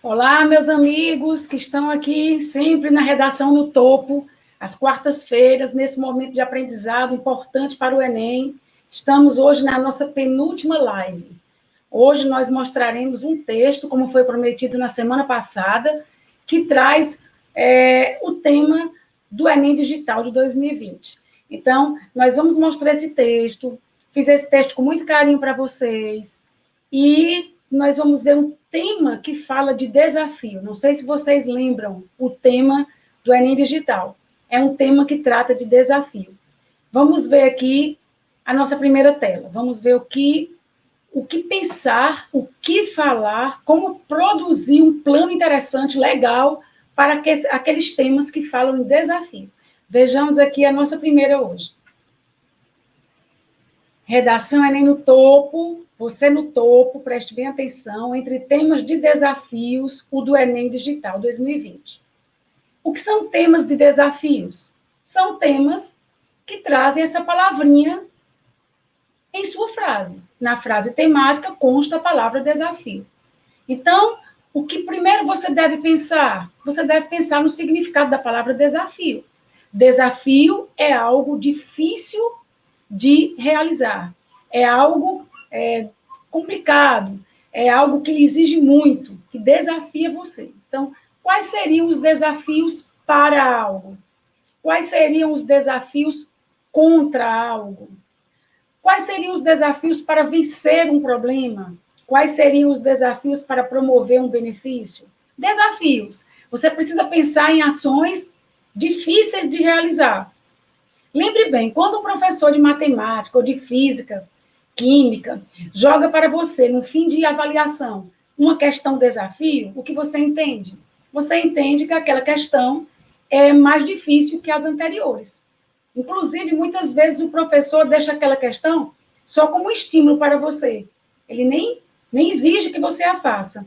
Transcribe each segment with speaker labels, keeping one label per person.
Speaker 1: Olá, meus amigos que estão aqui sempre na redação no topo, às quartas-feiras, nesse momento de aprendizado importante para o Enem. Estamos hoje na nossa penúltima live. Hoje nós mostraremos um texto, como foi prometido na semana passada, que traz o tema do Enem Digital de 2020. Então, nós vamos mostrar esse texto, fiz esse texto com muito carinho para vocês, e nós vamos ver um tema que fala de desafio. Não sei se vocês lembram o tema do Enem Digital. É um tema que trata de desafio. Vamos ver aqui a nossa primeira tela. Vamos ver o que pensar, o que falar, como produzir um plano interessante, legal, para aqueles temas que falam em desafio. Vejamos aqui a nossa primeira hoje. Redação Enem no topo, você no topo, preste bem atenção, entre temas de desafios, o do Enem Digital 2020. O que são temas de desafios? São temas que trazem essa palavrinha em sua frase. Na frase temática consta a palavra desafio. Então, o que primeiro você deve pensar? Você deve pensar no significado da palavra desafio. Desafio é algo difícil de realizar. É algo complicado, é algo que exige muito, que desafia você. Então, quais seriam os desafios para algo? Quais seriam os desafios contra algo? Quais seriam os desafios para vencer um problema? Quais seriam os desafios para promover um benefício? Desafios. Você precisa pensar em ações difíceis de realizar. Lembre bem, quando um professor de matemática ou de física, química, joga para você, no fim de avaliação, uma questão desafio, o que você entende? Você entende que aquela questão é mais difícil que as anteriores. Inclusive, muitas vezes o professor deixa aquela questão só como estímulo para você. Ele nem exige que você a faça.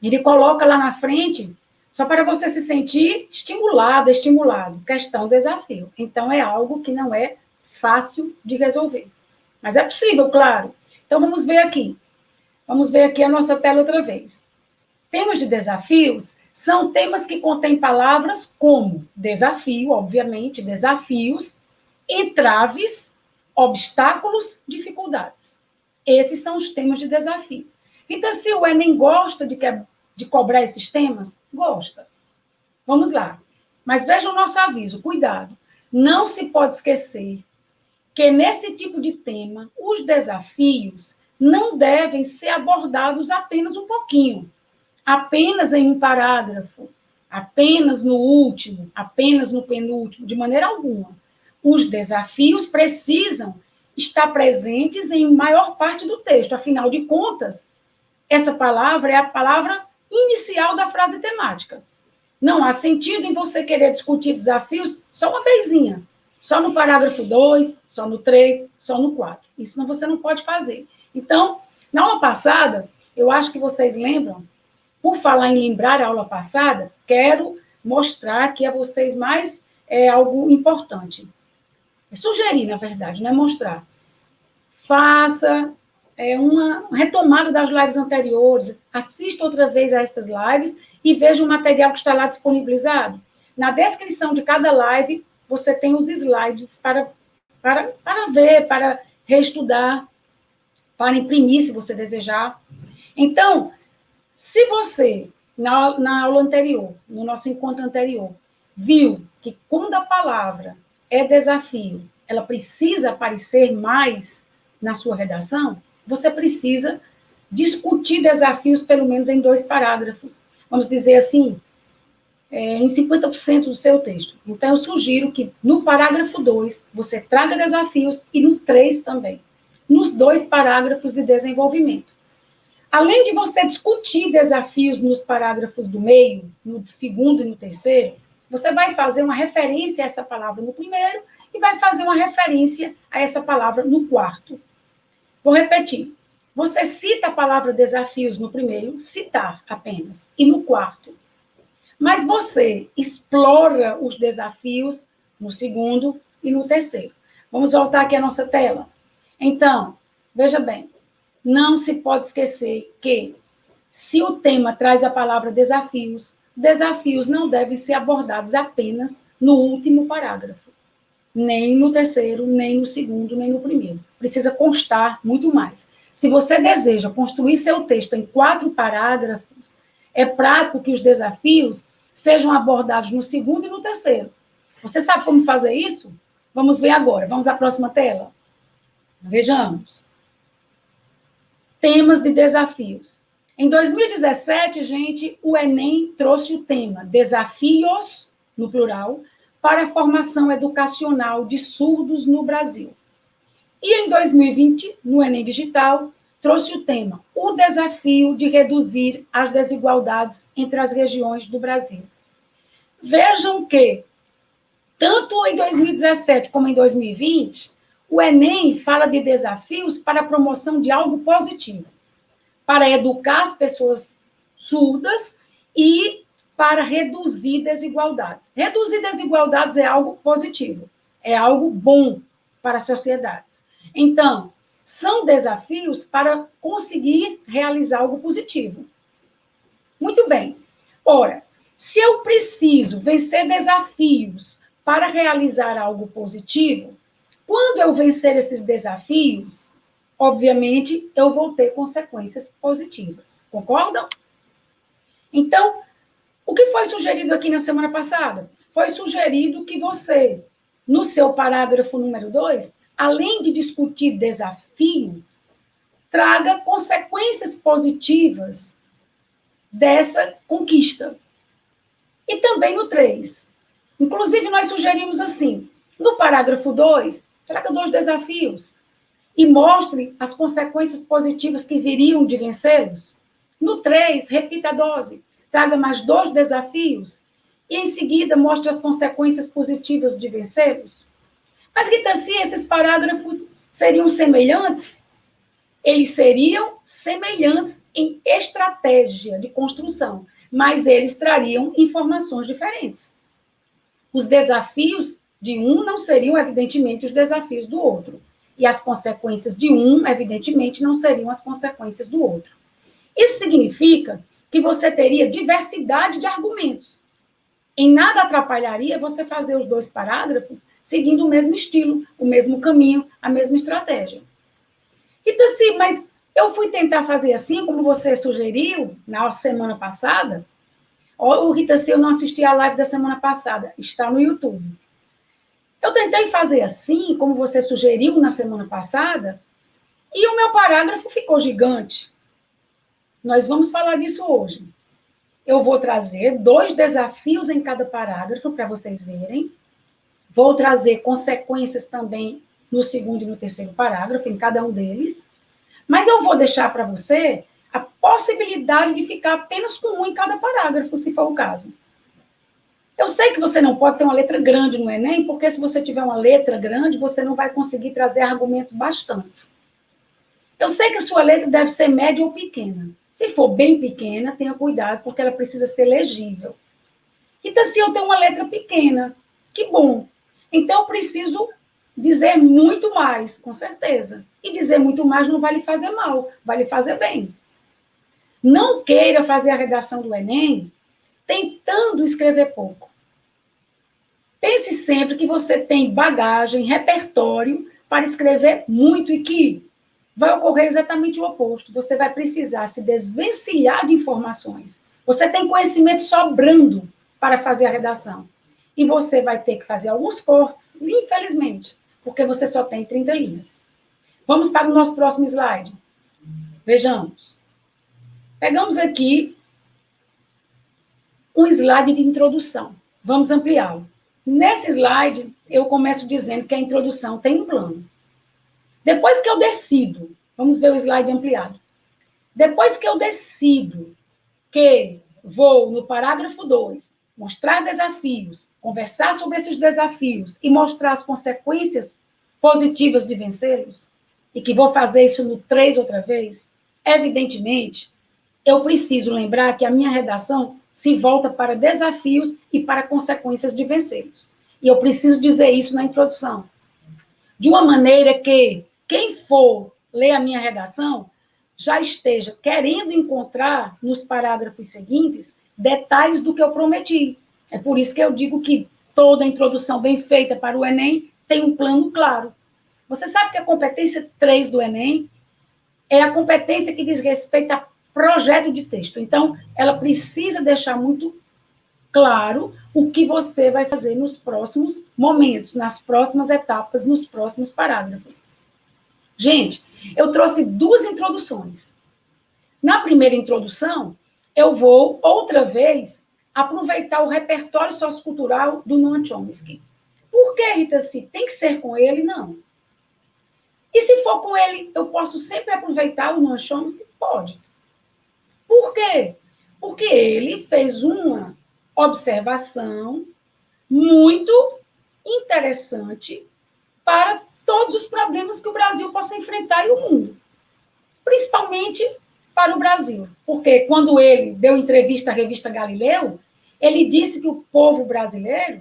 Speaker 1: Ele coloca lá na frente só para você se sentir estimulado. Questão, desafio. Então, é algo que não é fácil de resolver. Mas é possível, claro. Então, vamos ver aqui. Vamos ver aqui a nossa tela outra vez. Temas de desafios são temas que contêm palavras como desafio, obviamente, desafios, entraves, obstáculos, dificuldades. Esses são os temas de desafio. Então, se o Enem gosta de cobrar esses temas, gosta. Vamos lá. Mas veja o nosso aviso, cuidado. Não se pode esquecer que nesse tipo de tema, os desafios não devem ser abordados apenas um pouquinho, apenas em um parágrafo, apenas no último, apenas no penúltimo, de maneira alguma. Os desafios precisam estar presentes em maior parte do texto, afinal de contas, essa palavra é a palavra inicial da frase temática. Não há sentido em você querer discutir desafios só uma vezinha, só no parágrafo 2, só no 3, só no 4. Isso você não pode fazer. Então, na aula passada, eu acho que vocês lembram, por falar em lembrar a aula passada, quero mostrar aqui a vocês mais algo importante. Sugerir, na verdade, não é mostrar. Faça uma retomada das lives anteriores, assista outra vez a essas lives e veja o material que está lá disponibilizado. Na descrição de cada live, você tem os slides para ver, para reestudar, para imprimir, se você desejar. Então, se você, na aula anterior, no nosso encontro anterior, viu que quando a palavra é desafio, ela precisa aparecer mais na sua redação, você precisa discutir desafios pelo menos em 2 parágrafos. Vamos dizer assim, em 50% do seu texto. Então, eu sugiro que no parágrafo 2, você traga desafios e no 3 também. Nos 2 parágrafos de desenvolvimento. Além de você discutir desafios nos parágrafos do meio, no segundo e no terceiro, você vai fazer uma referência a essa palavra no primeiro e vai fazer uma referência a essa palavra no quarto. Vou repetir. Você cita a palavra desafios no primeiro, citar apenas, e no quarto. Mas você explora os desafios no segundo e no terceiro. Vamos voltar aqui à nossa tela. Então, veja bem, não se pode esquecer que Se o tema traz a palavra desafios, desafios não devem ser abordados apenas no último parágrafo, nem no terceiro, nem no segundo, nem no primeiro. Precisa constar muito mais. Se você deseja construir seu texto em 4 parágrafos, é prático que os desafios sejam abordados no segundo e no terceiro. Você sabe como fazer isso? Vamos ver agora. Vamos à próxima tela. Vejamos. Temas de desafios. Em 2017, gente, o Enem trouxe o tema Desafios, no plural, para a formação educacional de surdos no Brasil. E em 2020, no Enem Digital, trouxe o tema O desafio de reduzir as desigualdades entre as regiões do Brasil. Vejam que, tanto em 2017 como em 2020, o Enem fala de desafios para a promoção de algo positivo, para educar as pessoas surdas e para reduzir desigualdades. Reduzir desigualdades é algo positivo, é algo bom para as sociedades. Então, são desafios para conseguir realizar algo positivo. Muito bem. Ora, se eu preciso vencer desafios para realizar algo positivo, quando eu vencer esses desafios, obviamente, eu vou ter consequências positivas. Concordam? Então, o que foi sugerido aqui na semana passada? Foi sugerido que você, no seu parágrafo número 2, além de discutir desafio, traga consequências positivas dessa conquista. E também no 3. Inclusive, nós sugerimos assim, no parágrafo 2, traga 2 desafios e mostre as consequências positivas que viriam de vencê-los. No 3, repita a dose, traga mais 2 desafios e, em seguida, mostre as consequências positivas de vencê-los. Mas, Rita, se esses parágrafos seriam semelhantes, eles seriam semelhantes em estratégia de construção, mas eles trariam informações diferentes. Os desafios de um não seriam, evidentemente, os desafios do outro. E as consequências de um, evidentemente, não seriam as consequências do outro. Isso significa que você teria diversidade de argumentos. Em nada atrapalharia você fazer os 2 parágrafos seguindo o mesmo estilo, o mesmo caminho, a mesma estratégia. Então, sim, mas eu fui tentar fazer assim, como você sugeriu na semana passada. Ô, Rita, se eu não assisti a live da semana passada, está no YouTube. Eu tentei fazer assim, como você sugeriu na semana passada, e o meu parágrafo ficou gigante. Nós vamos falar disso hoje. Eu vou trazer 2 desafios em cada parágrafo para vocês verem. Vou trazer consequências também no segundo e no terceiro parágrafo, em cada um deles. Mas eu vou deixar para você a possibilidade de ficar apenas com um em cada parágrafo, se for o caso. Eu sei que você não pode ter uma letra grande no Enem, porque se você tiver uma letra grande, você não vai conseguir trazer argumentos bastantes. Eu sei que a sua letra deve ser média ou pequena. Se for bem pequena, tenha cuidado, porque ela precisa ser legível. Então, se eu tenho uma letra pequena, que bom. Então, eu preciso dizer muito mais, com certeza. E dizer muito mais não vai lhe fazer mal, vai lhe fazer bem. Não queira fazer a redação do Enem tentando escrever pouco. Pense sempre que você tem bagagem, repertório para escrever muito e que vai ocorrer exatamente o oposto. Você vai precisar se desvencilhar de informações. Você tem conhecimento sobrando para fazer a redação. E você vai ter que fazer alguns cortes, infelizmente, porque você só tem 30 linhas. Vamos para o nosso próximo slide. Vejamos. Pegamos aqui um slide de introdução. Vamos ampliá-lo. Nesse slide, eu começo dizendo que a introdução tem um plano. Depois que eu decido, vamos ver o slide ampliado. Depois que eu decido que vou, no parágrafo 2, mostrar desafios, conversar sobre esses desafios e mostrar as consequências positivas de vencê-los, e que vou fazer isso no 3 outra vez, evidentemente, eu preciso lembrar que a minha redação se volta para desafios e para consequências de vencê-los. E eu preciso dizer isso na introdução. De uma maneira que quem for ler a minha redação já esteja querendo encontrar nos parágrafos seguintes detalhes do que eu prometi. É por isso que eu digo que toda introdução bem feita para o Enem tem um plano claro. Você sabe que a competência 3 do Enem é a competência que diz respeito a projeto de texto. Então, ela precisa deixar muito claro o que você vai fazer nos próximos momentos, nas próximas etapas, nos próximos parágrafos. Gente, eu trouxe 2 introduções. Na primeira introdução, eu vou, outra vez, aproveitar o repertório sociocultural do Noam Chomsky. Por que, Rita, se tem que ser com ele? Não. E se for com ele, eu posso sempre aproveitar o Noam Chomsky? Pode. Por quê? Porque ele fez uma observação muito interessante para todos os problemas que o Brasil possa enfrentar e o mundo. Principalmente para o Brasil. Porque quando ele deu entrevista à revista Galileu, ele disse que o povo brasileiro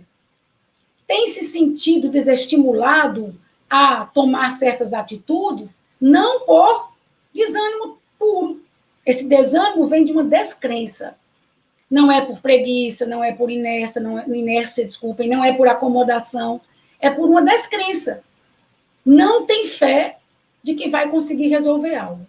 Speaker 1: tem se sentido desestimulado a tomar certas atitudes, não por desânimo puro. Esse desânimo vem de uma descrença. Não é por preguiça, não é por inércia, desculpem, não é por acomodação, é por uma descrença. Não tem fé de que vai conseguir resolver algo.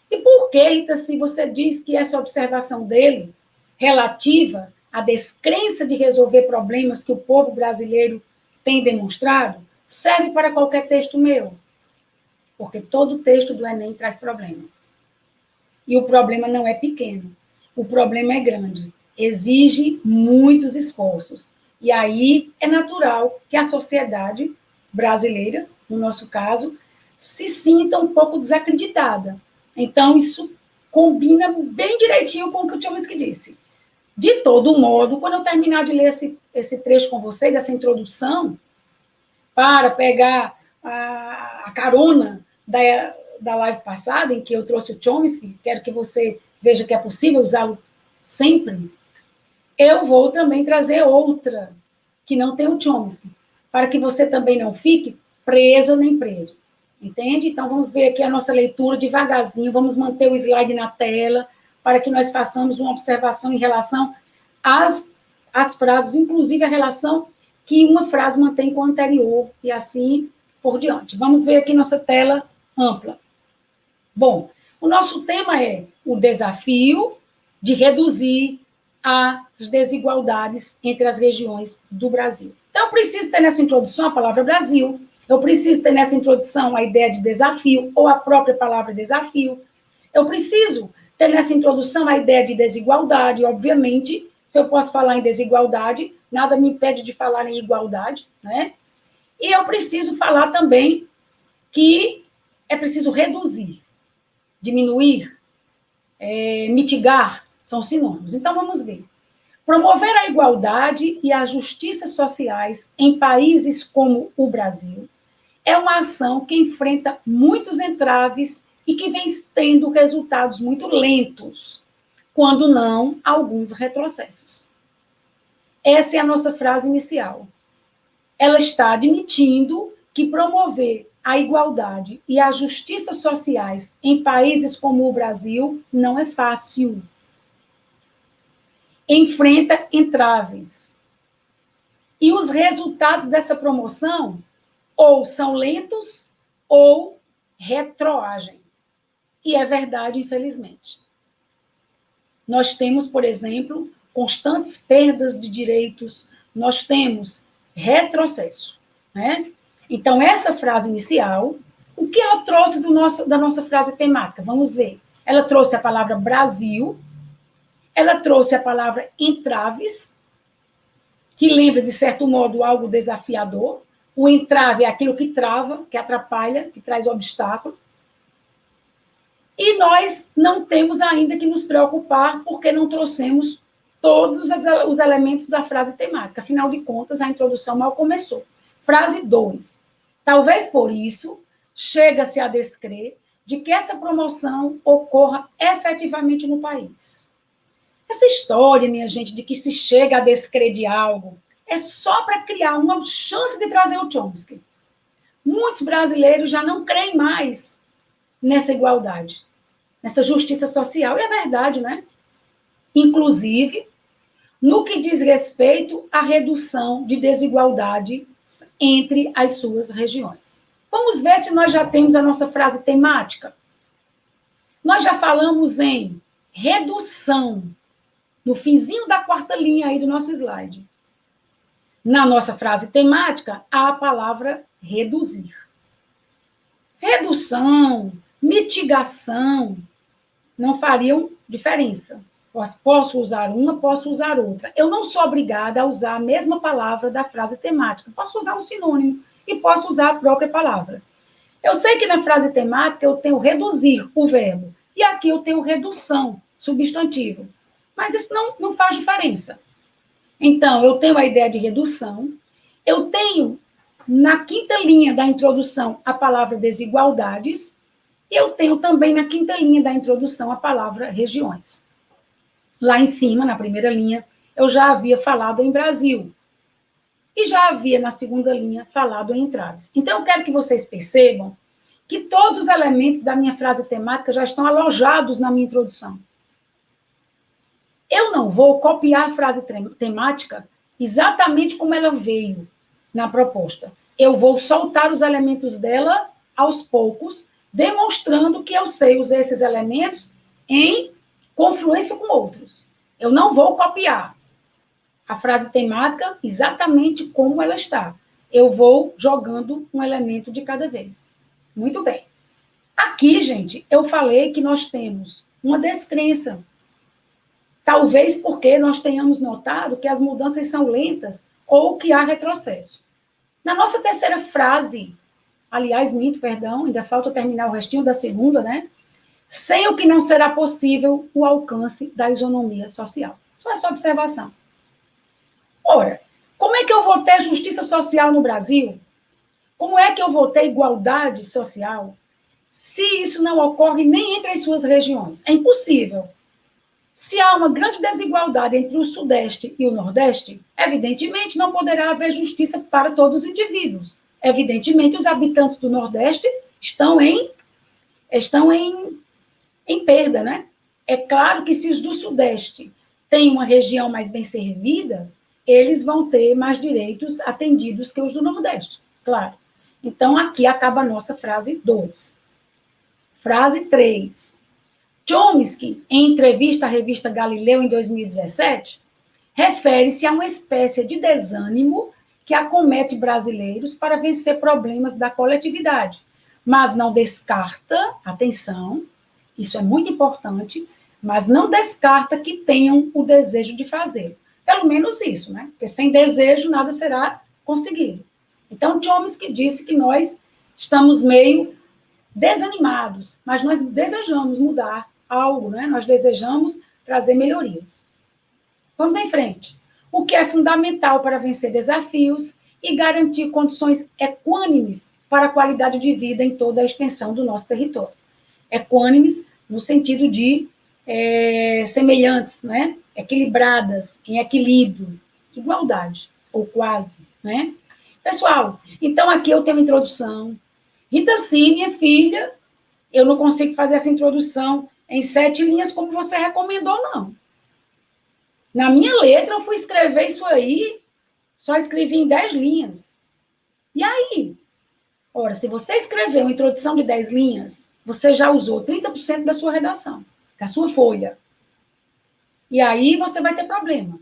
Speaker 1: E por que, Rita, se você diz que essa observação dele, relativa à descrença de resolver problemas que o povo brasileiro tem demonstrado, serve para qualquer texto meu? Porque todo texto do Enem traz problema. E o problema não é pequeno, o problema é grande, exige muitos esforços. E aí é natural que a sociedade brasileira, no nosso caso, se sinta um pouco desacreditada. Então, isso combina bem direitinho com o que o Chomsky disse. De todo modo, quando eu terminar de ler esse trecho com vocês, essa introdução, para pegar a carona da live passada, em que eu trouxe o Chomsky, quero que você veja que é possível usá-lo sempre, eu vou também trazer outra, que não tem o Chomsky, para que você também não fique preso nem preso. Entende? Então, vamos ver aqui a nossa leitura devagarzinho, vamos manter o slide na tela, para que nós façamos uma observação em relação às frases, inclusive a relação que uma frase mantém com a anterior, e assim por diante. Vamos ver aqui nossa tela ampla. Bom, o nosso tema é o desafio de reduzir as desigualdades entre as regiões do Brasil. Então, eu preciso ter nessa introdução a palavra Brasil, eu preciso ter nessa introdução a ideia de desafio, ou a própria palavra desafio. Eu preciso ter nessa introdução a ideia de desigualdade, obviamente, se eu posso falar em desigualdade, nada me impede de falar em igualdade, né? E eu preciso falar também que é preciso reduzir, diminuir, mitigar, são sinônimos. Então, vamos ver. Promover a igualdade e a justiça sociais em países como o Brasil é uma ação que enfrenta muitos entraves e que vem tendo resultados muito lentos, quando não alguns retrocessos. Essa é a nossa frase inicial. Ela está admitindo que promover a igualdade e a justiça sociais em países como o Brasil não é fácil. Enfrenta entraves. E os resultados dessa promoção ou são lentos ou retroagem. E é verdade, infelizmente. Nós temos, por exemplo, constantes perdas de direitos, nós temos retrocesso, né? Então, essa frase inicial, o que ela trouxe da nossa frase temática? Vamos ver. Ela trouxe a palavra Brasil, ela trouxe a palavra entraves, que lembra, de certo modo, algo desafiador. O entrave é aquilo que trava, que atrapalha, que traz obstáculo. E nós não temos ainda que nos preocupar porque não trouxemos todos os elementos da frase temática. Afinal de contas, a introdução mal começou. Frase 2. Talvez por isso, chega-se a descrer de que essa promoção ocorra efetivamente no país. Essa história, minha gente, de que se chega a descrer de algo, é só para criar uma chance de trazer o Chomsky. Muitos brasileiros já não creem mais nessa igualdade. nessa justiça social, e é verdade, né? Inclusive, no que diz respeito à redução de desigualdade entre as suas regiões. Vamos ver se nós já temos a nossa frase temática. Nós já falamos em redução, no finzinho da quarta linha aí do nosso slide. Na nossa frase temática, há a palavra reduzir. Redução, mitigação, não fariam diferença. Posso usar uma, posso usar outra. Eu não sou obrigada a usar a mesma palavra da frase temática. Posso usar um sinônimo e posso usar a própria palavra. Eu sei que na frase temática eu tenho reduzir, o verbo, e aqui eu tenho redução, substantivo. Mas isso não faz diferença. Então, eu tenho a ideia de redução, eu tenho na quinta linha da introdução a palavra desigualdades, e eu tenho também na quinta linha da introdução a palavra regiões. Lá em cima, na primeira linha, eu já havia falado em Brasil. E já havia, na segunda linha, falado em entraves. Então, eu quero que vocês percebam que todos os elementos da minha frase temática já estão alojados na minha introdução. Eu não vou copiar a frase temática exatamente como ela veio na proposta. Eu vou soltar os elementos dela aos poucos, demonstrando que eu sei usar esses elementos em confluência com outros. Eu não vou copiar a frase temática exatamente como ela está. Eu vou jogando um elemento de cada vez. Muito bem. Aqui, gente, eu falei que nós temos uma descrença. Talvez porque nós tenhamos notado que as mudanças são lentas ou que há retrocesso. Na nossa terceira frase, aliás, minto, perdão, ainda falta terminar o restinho da segunda, né? Sem o que não será possível o alcance da isonomia social. Só essa observação. Ora, como é que eu vou ter justiça social no Brasil? Como é que eu vou ter igualdade social se isso não ocorre nem entre as suas regiões? É impossível. Se há uma grande desigualdade entre o Sudeste e o Nordeste, evidentemente não poderá haver justiça para todos os indivíduos. Evidentemente, os habitantes do Nordeste estão em perda, né? É claro que se os do Sudeste têm uma região mais bem servida, eles vão ter mais direitos atendidos que os do Nordeste, claro. Então, aqui acaba a nossa frase 2. Frase 3. Chomsky, em entrevista à revista Galileu em 2017, refere-se a uma espécie de desânimo que acomete brasileiros para vencer problemas da coletividade, mas não descarta, atenção, isso é muito importante, mas não descarta que tenham o desejo de fazer. Pelo menos isso, né? Porque sem desejo nada será conseguido. Então, Chomsky disse que nós estamos meio desanimados, mas nós desejamos mudar algo, né? Nós desejamos trazer melhorias. Vamos em frente. O que é fundamental para vencer desafios e garantir condições equânimes para a qualidade de vida em toda a extensão do nosso território. Equânimes no sentido de semelhantes, né? Equilibradas, em equilíbrio, igualdade, ou quase, né? Pessoal, então aqui eu tenho uma introdução. Rita, sim, minha filha, eu não consigo fazer essa introdução em 7 linhas como você recomendou, não. Na minha letra, eu fui escrever isso aí, só escrevi em 10 linhas. E aí? Ora, se você escreveu uma introdução de 10 linhas, você já usou 30% da sua redação, da sua folha. E aí você vai ter problema.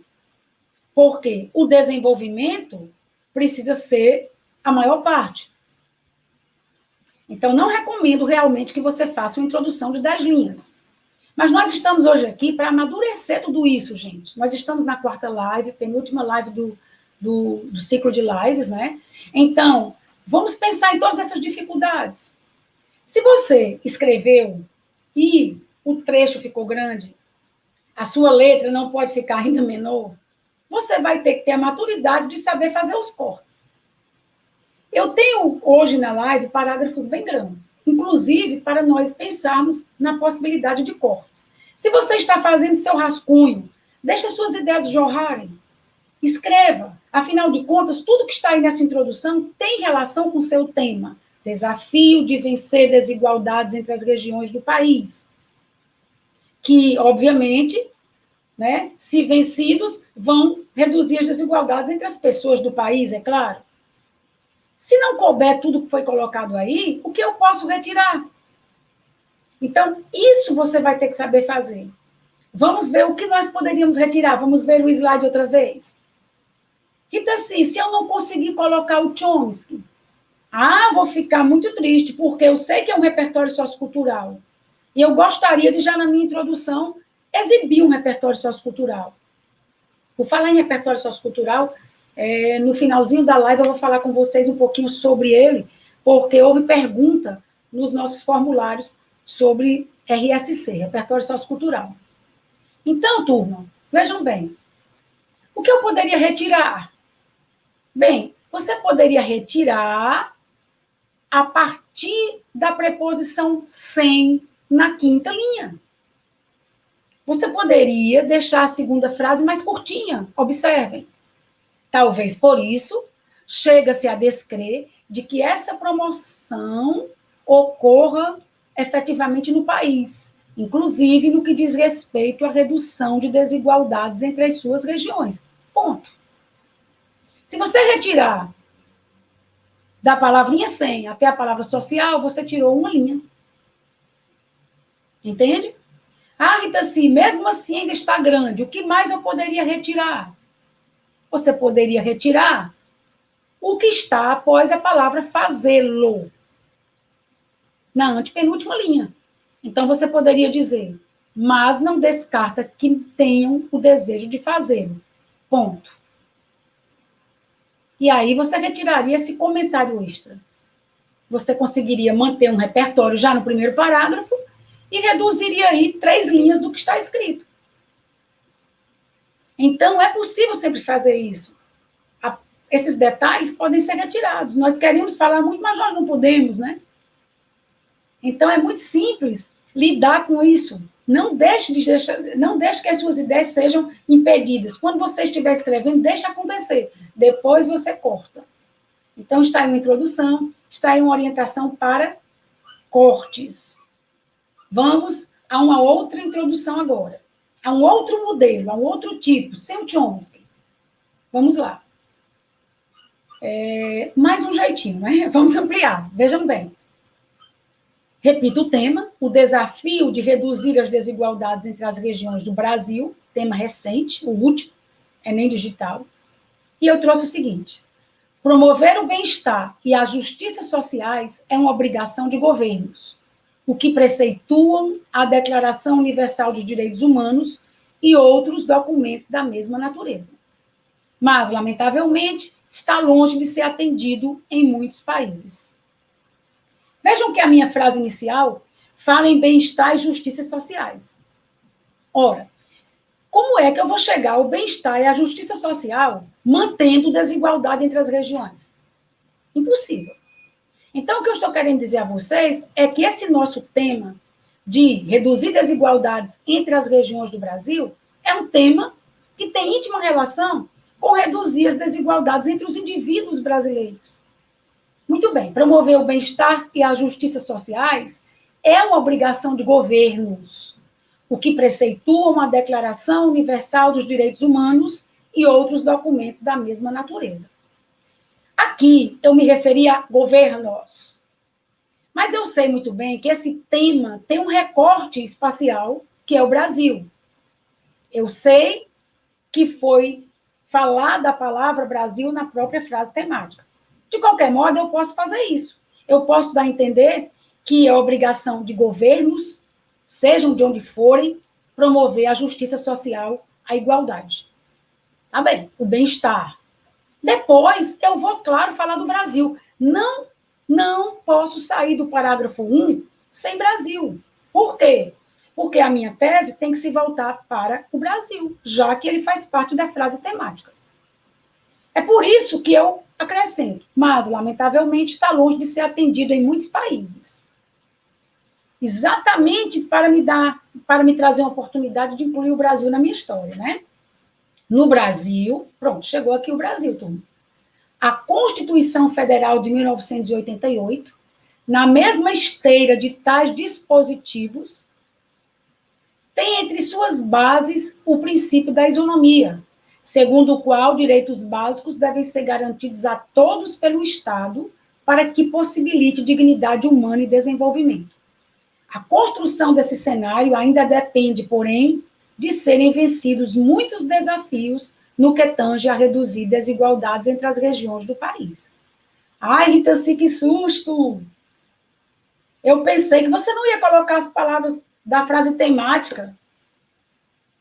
Speaker 1: Porque o desenvolvimento precisa ser a maior parte. Então, não recomendo realmente que você faça uma introdução de 10 linhas. Mas nós estamos hoje aqui para amadurecer tudo isso, gente. Nós estamos na 4ª live, penúltima live do ciclo de lives, né? Então, vamos pensar em todas essas dificuldades. Se você escreveu e o trecho ficou grande, a sua letra não pode ficar ainda menor, você vai ter que ter a maturidade de saber fazer os cortes. Eu tenho hoje na live parágrafos bem grandes, inclusive para nós pensarmos na possibilidade de cortes. Se você está fazendo seu rascunho, deixe suas ideias jorrarem, escreva. Afinal de contas, tudo que está aí nessa introdução tem relação com o seu tema. Desafio de vencer desigualdades entre as regiões do país. que, obviamente, né, se vencidos, vão reduzir as desigualdades entre as pessoas do país, é claro. Se não couber tudo que foi colocado aí, o que eu posso retirar? Então, isso você vai ter que saber fazer. Vamos ver o que nós poderíamos retirar. Vamos ver o slide outra vez. Rita, assim, se eu não conseguir colocar o Chomsky, vou ficar muito triste, porque eu sei que é um repertório sociocultural. E eu gostaria de, já na minha introdução, exibir um repertório sociocultural. Por falar em repertório sociocultural, no finalzinho da live eu vou falar com vocês um pouquinho sobre ele, porque houve pergunta nos nossos formulários sobre RSC, repertório sociocultural. Então, turma, vejam bem, o que eu poderia retirar? Bem, você poderia retirar a partir da preposição sem na quinta linha. Você poderia deixar a segunda frase mais curtinha, observem. Talvez por isso, chega-se a descrer de que essa promoção ocorra efetivamente no país, inclusive no que diz respeito à redução de desigualdades entre as suas regiões. Ponto. Se você retirar da palavrinha sem até a palavra social, você tirou uma linha. Entende? Rita, sim, mesmo assim ainda está grande. O que mais eu poderia retirar? Você poderia retirar o que está após a palavra fazê-lo, na antepenúltima linha. Então, você poderia dizer, mas não descarta que tenham o desejo de fazê-lo. Ponto. E aí você retiraria esse comentário extra. Você conseguiria manter um repertório já no primeiro parágrafo e reduziria aí 3 linhas do que está escrito. Então, é possível sempre fazer isso. Esses detalhes podem ser retirados. Nós queremos falar muito, mas nós não podemos, né? Então, é muito simples lidar com isso. Não deixe que as suas ideias sejam impedidas. Quando você estiver escrevendo, deixe acontecer. Depois você corta. Então, está aí uma introdução, está aí uma orientação para cortes. Vamos a uma outra introdução agora. A um outro modelo, a um outro tipo, sem o Chomsky. Vamos lá. Mais um jeitinho, né? Vamos ampliar. Vejam bem. Repito o tema, o desafio de reduzir as desigualdades entre as regiões do Brasil, tema recente, o último, Enem Digital. E eu trouxe o seguinte: promover o bem-estar e as justiças sociais é uma obrigação de governos, o que preceituam a Declaração Universal dos Direitos Humanos e outros documentos da mesma natureza. Mas, lamentavelmente, está longe de ser atendido em muitos países. Vejam que a minha frase inicial fala em bem-estar e justiças sociais. Ora, como é que eu vou chegar ao bem-estar e à justiça social mantendo desigualdade entre as regiões? Impossível. Então, o que eu estou querendo dizer a vocês é que esse nosso tema de reduzir desigualdades entre as regiões do Brasil é um tema que tem íntima relação com reduzir as desigualdades entre os indivíduos brasileiros. Muito bem, promover o bem-estar e as justiças sociais é uma obrigação de governos, o que preceitua a Declaração Universal dos Direitos Humanos e outros documentos da mesma natureza. Aqui eu me referi a governos, mas eu sei muito bem que esse tema tem um recorte espacial, que é o Brasil. Eu sei que foi falada a palavra Brasil na própria frase temática. De qualquer modo, eu posso fazer isso. Eu posso dar a entender que é obrigação de governos, sejam de onde forem, promover a justiça social, a igualdade. Tá bem, o bem-estar. Depois, eu vou, claro, falar do Brasil. Não posso sair do parágrafo 1 sem Brasil. Por quê? Porque a minha tese tem que se voltar para o Brasil, já que ele faz parte da frase temática. É por isso que eu acrescento, mas, lamentavelmente, está longe de ser atendido em muitos países. Exatamente para me trazer uma oportunidade de incluir o Brasil na minha história, né? No Brasil, pronto, chegou aqui o Brasil, turma. A Constituição Federal de 1988, na mesma esteira de tais dispositivos, tem entre suas bases o princípio da isonomia, segundo o qual direitos básicos devem ser garantidos a todos pelo Estado para que possibilite dignidade humana e desenvolvimento. A construção desse cenário ainda depende, porém, de serem vencidos muitos desafios no que tange a reduzir desigualdades entre as regiões do país. Ai, Rita, sim, que susto! Eu pensei que você não ia colocar as palavras da frase temática.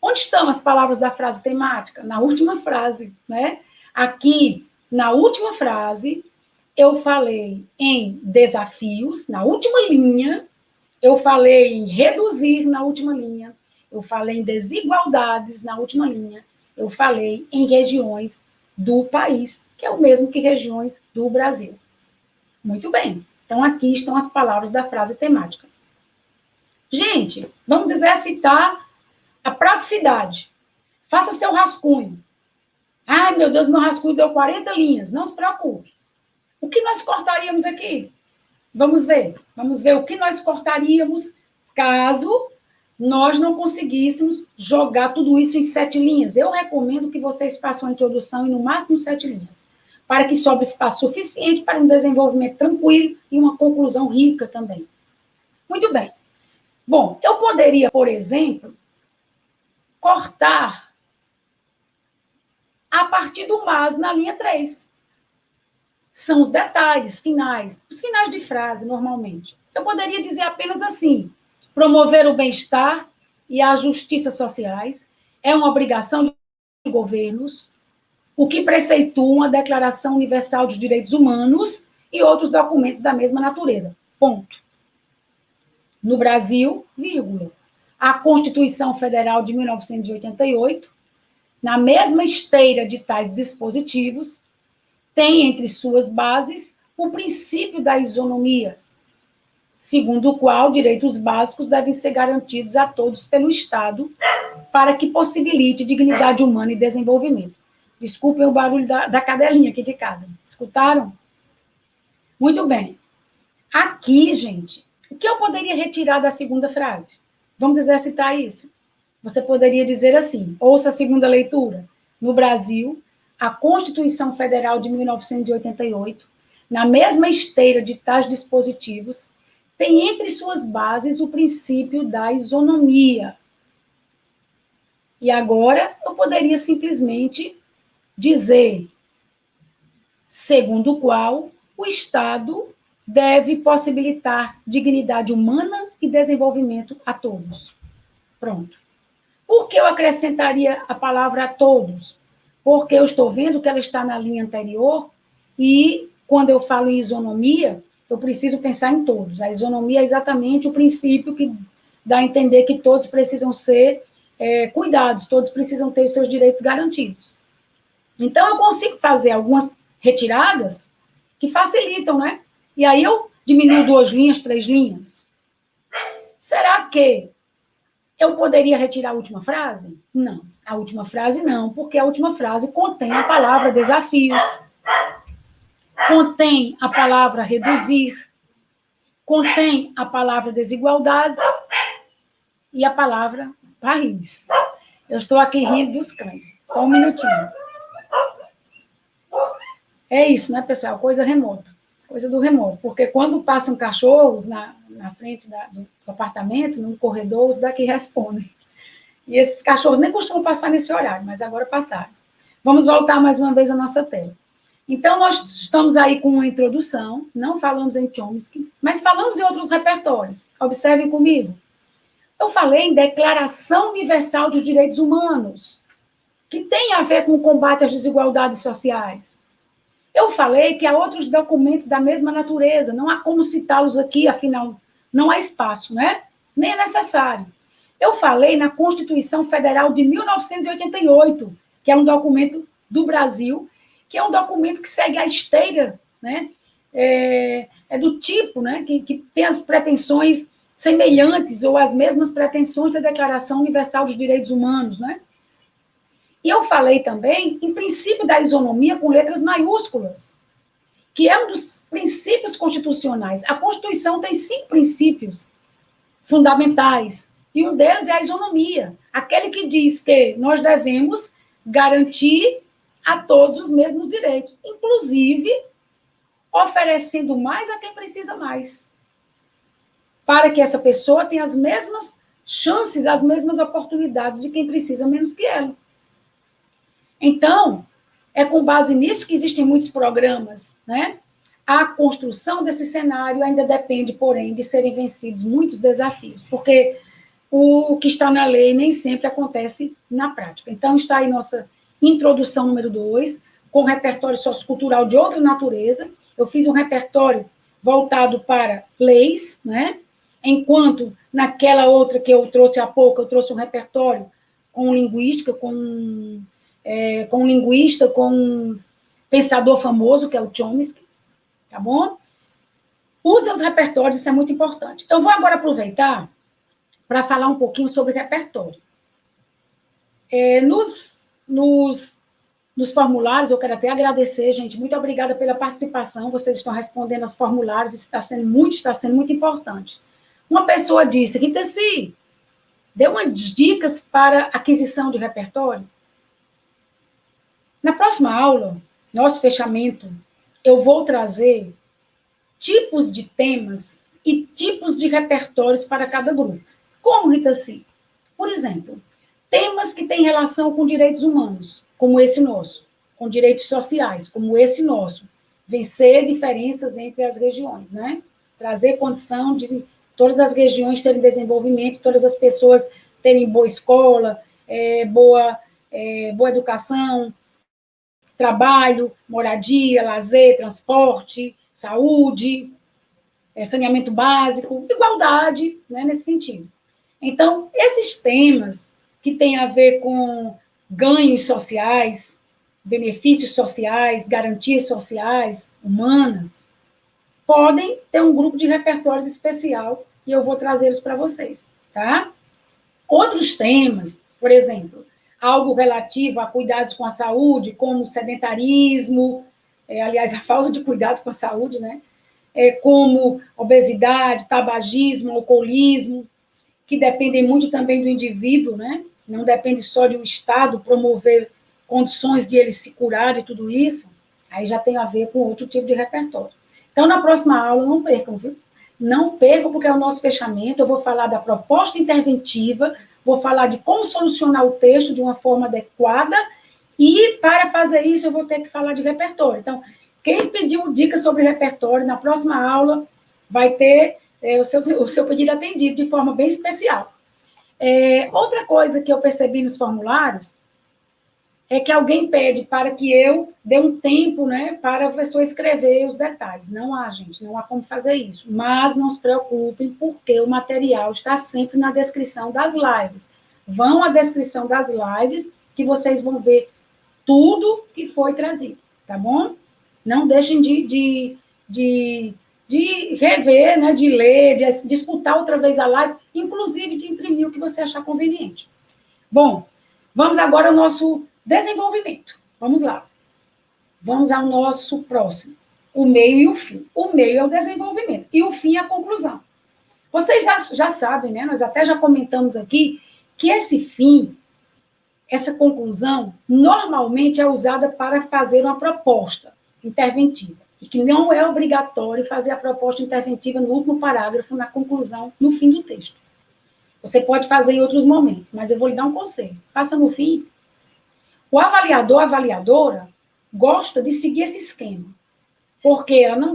Speaker 1: Onde estão as palavras da frase temática? Na última frase, né? Aqui, na última frase, eu falei em desafios, na última linha, eu falei em reduzir, na última linha, eu falei em desigualdades, na última linha, eu falei em regiões do país, que é o mesmo que regiões do Brasil. Muito bem. Então, aqui estão as palavras da frase temática. Gente, vamos exercitar a praticidade. Faça seu rascunho. Ai, meu Deus, meu rascunho deu 40 linhas. Não se preocupe. O que nós cortaríamos aqui? Vamos ver. Vamos ver o que nós cortaríamos caso nós não conseguíssemos jogar tudo isso em 7 linhas. Eu recomendo que vocês façam a introdução em no máximo 7 linhas, para que sobre espaço suficiente para um desenvolvimento tranquilo e uma conclusão rica também. Muito bem. Bom, eu poderia, por exemplo, cortar a partir do mas na linha 3. São os detalhes finais, os finais de frase, normalmente. Eu poderia dizer apenas assim: promover o bem-estar e a justiça sociais é uma obrigação de governos, o que preceituam a Declaração Universal dos Direitos Humanos e outros documentos da mesma natureza. Ponto. No Brasil, vírgula, a Constituição Federal de 1988, na mesma esteira de tais dispositivos, tem entre suas bases o princípio da isonomia, segundo o qual direitos básicos devem ser garantidos a todos pelo Estado para que possibilite dignidade humana e desenvolvimento. Desculpem o barulho da cadelinha aqui de casa. Escutaram? Muito bem. Aqui, gente, o que eu poderia retirar da segunda frase? Vamos exercitar isso. Você poderia dizer assim, ouça a segunda leitura. No Brasil, a Constituição Federal de 1988, na mesma esteira de tais dispositivos, tem entre suas bases o princípio da isonomia. E agora, eu poderia simplesmente dizer, segundo o qual o Estado deve possibilitar dignidade humana e desenvolvimento a todos. Pronto. Por que eu acrescentaria a palavra a todos? Porque eu estou vendo que ela está na linha anterior e, quando eu falo em isonomia, eu preciso pensar em todos. A isonomia é exatamente o princípio que dá a entender que todos precisam ser cuidados, todos precisam ter os seus direitos garantidos. Então, eu consigo fazer algumas retiradas que facilitam, né? E aí eu diminuo 2 linhas, 3 linhas. Será que eu poderia retirar a última frase? Não. A última frase não, porque a última frase contém a palavra desafios, contém a palavra reduzir, contém a palavra desigualdades e a palavra país. Eu estou aqui rindo dos cães. Só um minutinho. É isso, né, pessoal? Coisa remota. Coisa do remoto. Porque quando passam cachorros na frente do apartamento, no corredor, os daqui respondem. E esses cachorros nem costumam passar nesse horário, mas agora passaram. Vamos voltar mais uma vez à nossa tela. Então, nós estamos aí com uma introdução, não falamos em Chomsky, mas falamos em outros repertórios. Observem comigo. Eu falei em Declaração Universal dos Direitos Humanos, que tem a ver com o combate às desigualdades sociais. Eu falei que há outros documentos da mesma natureza, não há como citá-los aqui, afinal, não há espaço, né? Nem é necessário. Eu falei na Constituição Federal de 1988, que é um documento do Brasil, que é um documento que segue a esteira, né? É do tipo, né? Que tem as pretensões semelhantes ou as mesmas pretensões da Declaração Universal dos Direitos Humanos, né? E eu falei também em princípio da isonomia com letras maiúsculas, que é um dos princípios constitucionais. A Constituição tem 5 princípios fundamentais, E um deles é a isonomia, aquele que diz que nós devemos garantir a todos os mesmos direitos, inclusive oferecendo mais a quem precisa mais, para que essa pessoa tenha as mesmas chances, as mesmas oportunidades de quem precisa menos que ela. Então, é com base nisso que existem muitos programas, né? A construção desse cenário ainda depende, porém, de serem vencidos muitos desafios, porque o que está na lei nem sempre acontece na prática. Então, está aí nossa introdução número 2, com repertório sociocultural de outra natureza. Eu fiz um repertório voltado para leis, né? Enquanto naquela outra que eu trouxe há pouco, eu trouxe um repertório com linguística, com um linguista, com um pensador famoso, que é o Chomsky, tá bom? Use os repertórios, isso é muito importante. Eu vou agora aproveitar para falar um pouquinho sobre repertório. Nos formulários, eu quero até agradecer, gente, muito obrigada pela participação, vocês estão respondendo aos formulários, isso está sendo muito importante. Uma pessoa disse, Rita, se deu umas dicas para aquisição de repertório. Na próxima aula, nosso fechamento, eu vou trazer tipos de temas e tipos de repertórios para cada grupo. Como, Rita, se? Por exemplo, temas que têm relação com direitos humanos, como esse nosso, com direitos sociais, como esse nosso, vencer diferenças entre as regiões, né? Trazer condição de todas as regiões terem desenvolvimento, todas as pessoas terem boa escola, boa educação, trabalho, moradia, lazer, transporte, saúde, saneamento básico, igualdade, né, nesse sentido. Então, esses temas que têm a ver com ganhos sociais, benefícios sociais, garantias sociais, humanas, podem ter um grupo de repertórios especial e eu vou trazê-los para vocês, tá? Outros temas, por exemplo, algo relativo a cuidados com a saúde, como sedentarismo, aliás, a falta de cuidado com a saúde, né? Como obesidade, tabagismo, alcoolismo, que dependem muito também do indivíduo, né? Não depende só de o Estado promover condições de ele se curar e tudo isso, aí já tem a ver com outro tipo de repertório. Então, na próxima aula, não percam, viu? Não percam, porque é o nosso fechamento, eu vou falar da proposta interventiva, vou falar de como solucionar o texto de uma forma adequada, e para fazer isso eu vou ter que falar de repertório. Então, quem pediu dicas sobre repertório, na próxima aula vai ter o seu pedido atendido de forma bem especial. Outra coisa que eu percebi nos formulários é que alguém pede para que eu dê um tempo, né, para a pessoa escrever os detalhes. Não há, gente, não há como fazer isso. Mas não se preocupem, porque o material está sempre na descrição das lives. Vão à descrição das lives, que vocês vão ver tudo que foi trazido, tá bom? Não deixem de rever, né, de ler, de escutar outra vez a live, inclusive de imprimir o que você achar conveniente. Bom, vamos agora ao nosso desenvolvimento. Vamos lá. Vamos ao nosso próximo. O meio e o fim. O meio é o desenvolvimento e o fim é a conclusão. Vocês já sabem, né? Nós até já comentamos aqui que esse fim, essa conclusão, normalmente é usada para fazer uma proposta interventiva. E que não é obrigatório fazer a proposta interventiva no último parágrafo, na conclusão, no fim do texto. Você pode fazer em outros momentos, mas eu vou lhe dar um conselho. Faça no fim. O avaliador, a avaliadora, gosta de seguir esse esquema, porque ele não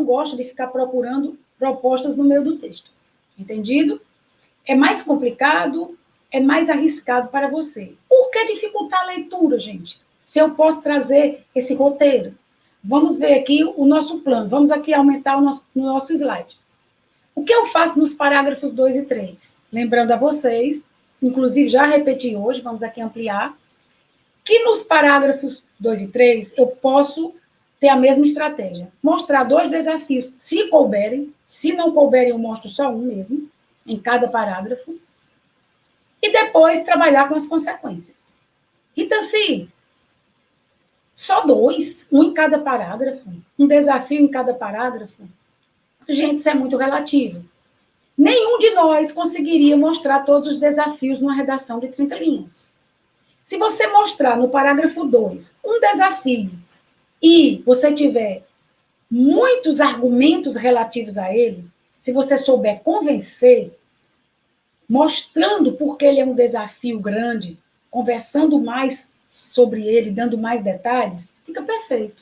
Speaker 1: gosta de ficar procurando propostas no meio do texto. Entendido? É mais complicado, é mais arriscado para você. Por que dificultar a leitura, gente? Se eu posso trazer esse roteiro. Vamos ver aqui o nosso plano. Vamos aqui aumentar o nosso slide. O que eu faço nos parágrafos 2 e 3? Lembrando a vocês, inclusive já repeti hoje, vamos aqui ampliar, que nos parágrafos 2 e 3 eu posso ter a mesma estratégia. Mostrar 2 desafios, se couberem. Se não couberem, eu mostro só um mesmo, em cada parágrafo. E depois trabalhar com as consequências. Então, se só 2, um em cada parágrafo, um desafio em cada parágrafo, gente, isso é muito relativo. Nenhum de nós conseguiria mostrar todos os desafios numa redação de 30 linhas. Se você mostrar no parágrafo 2 um desafio e você tiver muitos argumentos relativos a ele, se você souber convencer, mostrando por que ele é um desafio grande, conversando mais sobre ele, dando mais detalhes, fica perfeito.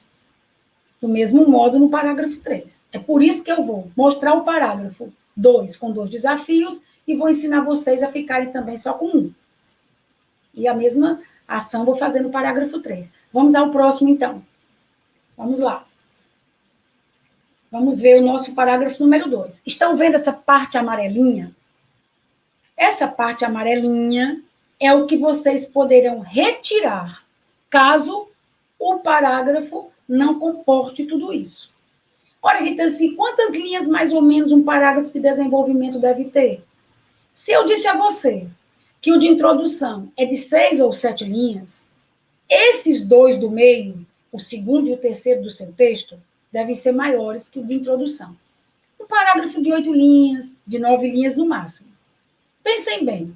Speaker 1: Do mesmo modo no parágrafo 3. É por isso que eu vou mostrar o parágrafo 2 com 2 desafios e vou ensinar vocês a ficarem também só com um. E a mesma ação vou fazer no parágrafo 3. Vamos ao próximo, então. Vamos lá. Vamos ver o nosso parágrafo número 2. Estão vendo essa parte amarelinha? Essa parte amarelinha é o que vocês poderão retirar, caso o parágrafo não comporte tudo isso. Ora, Rita, assim, quantas linhas mais ou menos um parágrafo de desenvolvimento deve ter? Se eu disse a você que o de introdução é de 6 ou 7 linhas, esses dois do meio, o segundo e o terceiro do seu texto, devem ser maiores que o de introdução. Um parágrafo de 8 linhas, de 9 linhas no máximo. Pensem bem,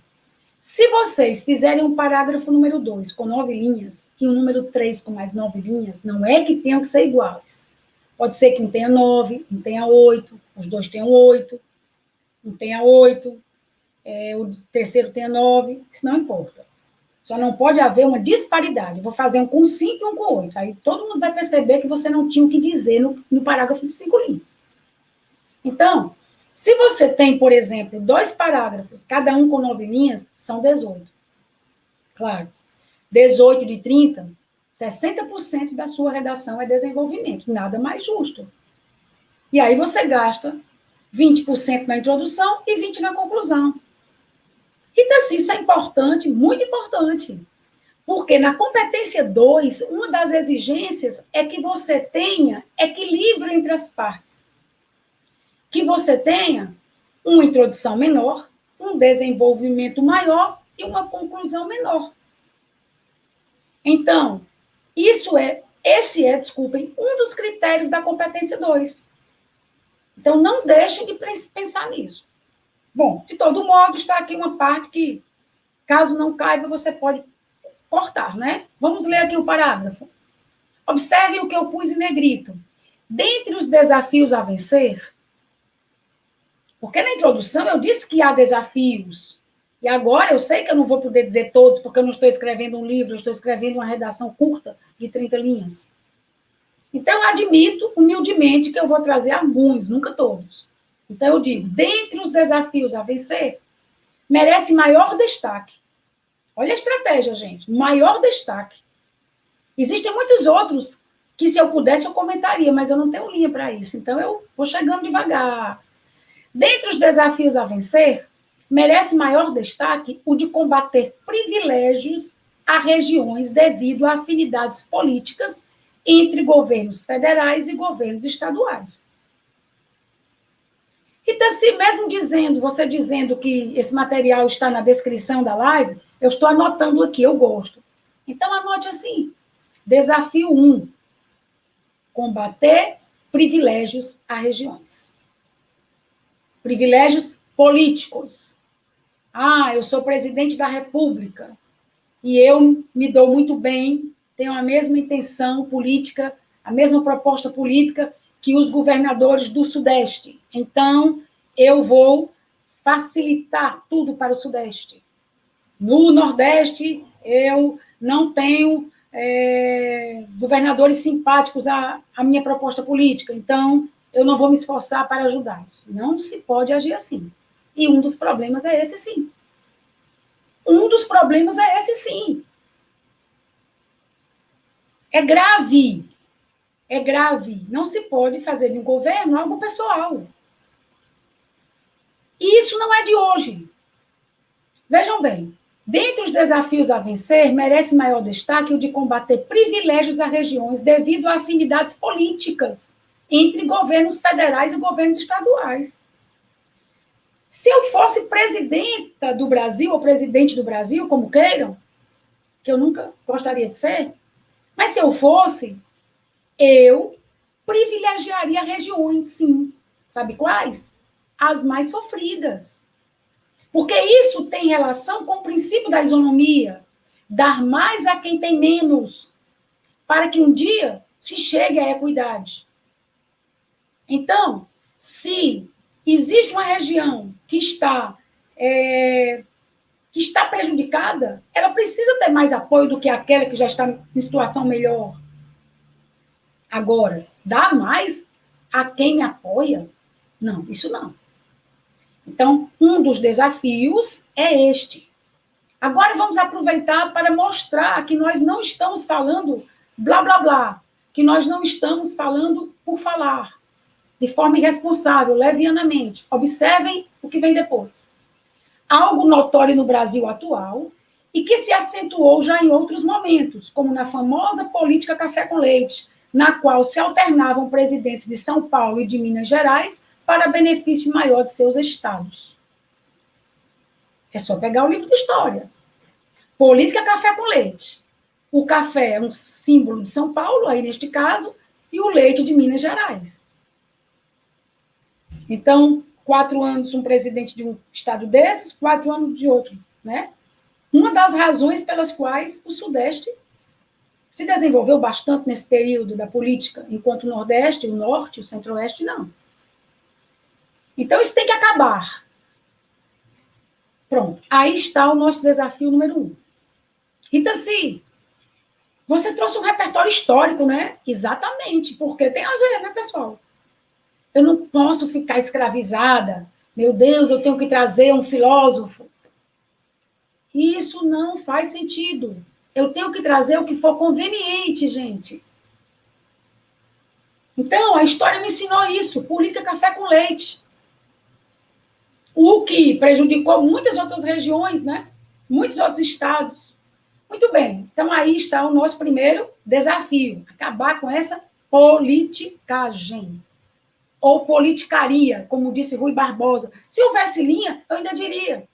Speaker 1: se vocês fizerem um parágrafo número 2 com 9 linhas e o número 3 com mais 9 linhas, não é que tenham que ser iguais. Pode ser que um tenha 9, um tenha 8, os dois tenham 8, um tenha 8, o terceiro tenha 9, isso não importa. Só não pode haver uma disparidade. Eu vou fazer um com 5 e um com 8. Aí todo mundo vai perceber que você não tinha o que dizer no parágrafo de 5 linhas. Então, se você tem, por exemplo, 2 parágrafos, cada um com 9 linhas, são 18. Claro, 18 de 30, 60% da sua redação é desenvolvimento. Nada mais justo. E aí você gasta 20% na introdução e 20% na conclusão. Então, assim, isso é importante, muito importante. Porque na competência 2, uma das exigências é que você tenha equilíbrio entre as partes. Que você tenha uma introdução menor, um desenvolvimento maior e uma conclusão menor. Então, desculpem, um dos critérios da competência 2. Então, não deixem de pensar nisso. Bom, de todo modo, está aqui uma parte que, caso não caiba, você pode cortar, né? Vamos ler aqui o parágrafo. Observe o que eu pus em negrito. Dentre os desafios a vencer, porque na introdução eu disse que há desafios, e agora eu sei que eu não vou poder dizer todos, porque eu não estou escrevendo um livro, eu estou escrevendo uma redação curta de 30 linhas. Então, eu admito, humildemente, que eu vou trazer alguns, nunca todos. Então, eu digo, dentre os desafios a vencer, merece maior destaque. Olha a estratégia, gente. Maior destaque. Existem muitos outros que, se eu pudesse, eu comentaria, mas eu não tenho linha para isso. Então, eu vou chegando devagar. Dentre os desafios a vencer, merece maior destaque o de combater privilégios a regiões devido a afinidades políticas entre governos federais e governos estaduais. Então, assim, mesmo você dizendo que esse material está na descrição da live, eu estou anotando aqui, eu gosto. Então, anote assim, desafio 1, combater privilégios a regiões. Privilégios políticos. Eu sou presidente da República e eu me dou muito bem, tenho a mesma intenção política, a mesma proposta política que os governadores do Sudeste. Então, eu vou facilitar tudo para o Sudeste. No Nordeste, eu não tenho governadores simpáticos à minha proposta política, então eu não vou me esforçar para ajudá-los. Não se pode agir assim. E um dos problemas é esse, sim. Um dos problemas é esse, sim. É grave. É grave. Não se pode fazer de um governo algo pessoal. E isso não é de hoje. Vejam bem, dentre os desafios a vencer, merece maior destaque o de combater privilégios a regiões devido a afinidades políticas entre governos federais e governos estaduais. Se eu fosse presidenta do Brasil, ou presidente do Brasil, como queiram, que eu nunca gostaria de ser, mas se eu fosse, eu privilegiaria regiões, sim. Sabe quais? às mais sofridas. Porque isso tem relação com o princípio da isonomia, dar mais a quem tem menos, para que um dia se chegue à equidade. Então, se existe uma região que está prejudicada, ela precisa ter mais apoio do que aquela que já está em situação melhor. Agora, dar mais a quem me apoia? Não, isso não. Então, um dos desafios é este. Agora vamos aproveitar para mostrar que nós não estamos falando blá, blá, blá, que nós não estamos falando por falar, de forma irresponsável, levianamente. Observem o que vem depois. Algo notório no Brasil atual e que se acentuou já em outros momentos, como na famosa política café com leite, na qual se alternavam presidentes de São Paulo e de Minas Gerais para benefício maior de seus estados. É só pegar o livro de história. Política café com leite. O café é um símbolo de São Paulo, aí neste caso, e o leite de Minas Gerais. Então, 4 anos um presidente de um estado desses, 4 anos de outro, né? Uma das razões pelas quais o Sudeste se desenvolveu bastante nesse período da política, enquanto o Nordeste, o Norte, o Centro-Oeste, não. Então, isso tem que acabar. Pronto. Aí está o nosso desafio número 1. Rita-C, você trouxe um repertório histórico, né? Exatamente, porque tem a ver, né, pessoal? Eu não posso ficar escravizada. Meu Deus, eu tenho que trazer um filósofo. Isso não faz sentido. Eu tenho que trazer o que for conveniente, gente. Então, a história me ensinou isso. Política café com leite. O que prejudicou muitas outras regiões, né? Muitos outros estados. Muito bem. Então, aí está o nosso primeiro desafio. Acabar com essa politicagem. Ou politicaria, como disse Rui Barbosa. Se houvesse linha, eu ainda diria.